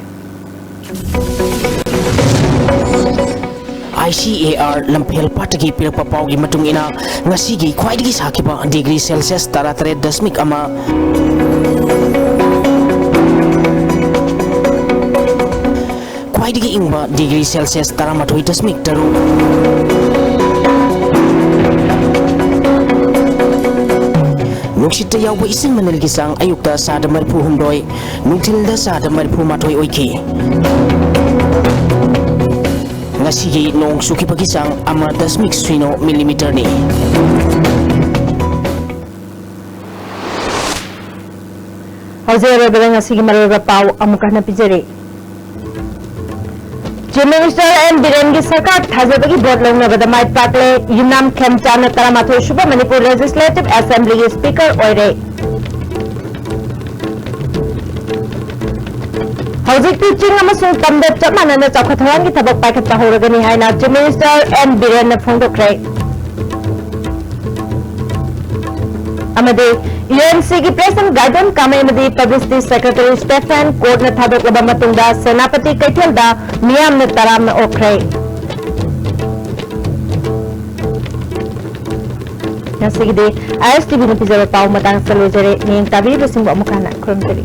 ICAR Lampel Patagi Pirpa Paugi Matungina Ngasigi Quaidigi Sakiba degree Celsius Taratare Dasmik Ama Quaidigi Ingba degree Celsius Taramatoi Dasmik Taru Nuksita Yawa Ising Manilgisang Ayukta Sada Marpu Humdoi Nuktilda Sada Marpu Matoi Oiki Ngasigi nong suki pagisang ama 10 millimeter ni. Hazir berang ngasigi marga pau amukah na pijari. Chief Minister and Birengi Sarkar Thazabagi board long na badamai pakle Yunam Khemchana Taramatho Shubha Manipur Legislative Assembly Speaker oire. Hojik teaching amasung tamda chamana na chakhathawan ki thabak paikhat pahoragani haina Chief Minister and Biren na phongdokre. Amade UNC ki Press and Guidance Committee Publicity Secretary Stephen Court na thabak laba matungda Senapati Kaithelda miyam na taram na okre. Nasigide ISTV na pizza pau matang salojere ning tabi basing ba mukana krum tari.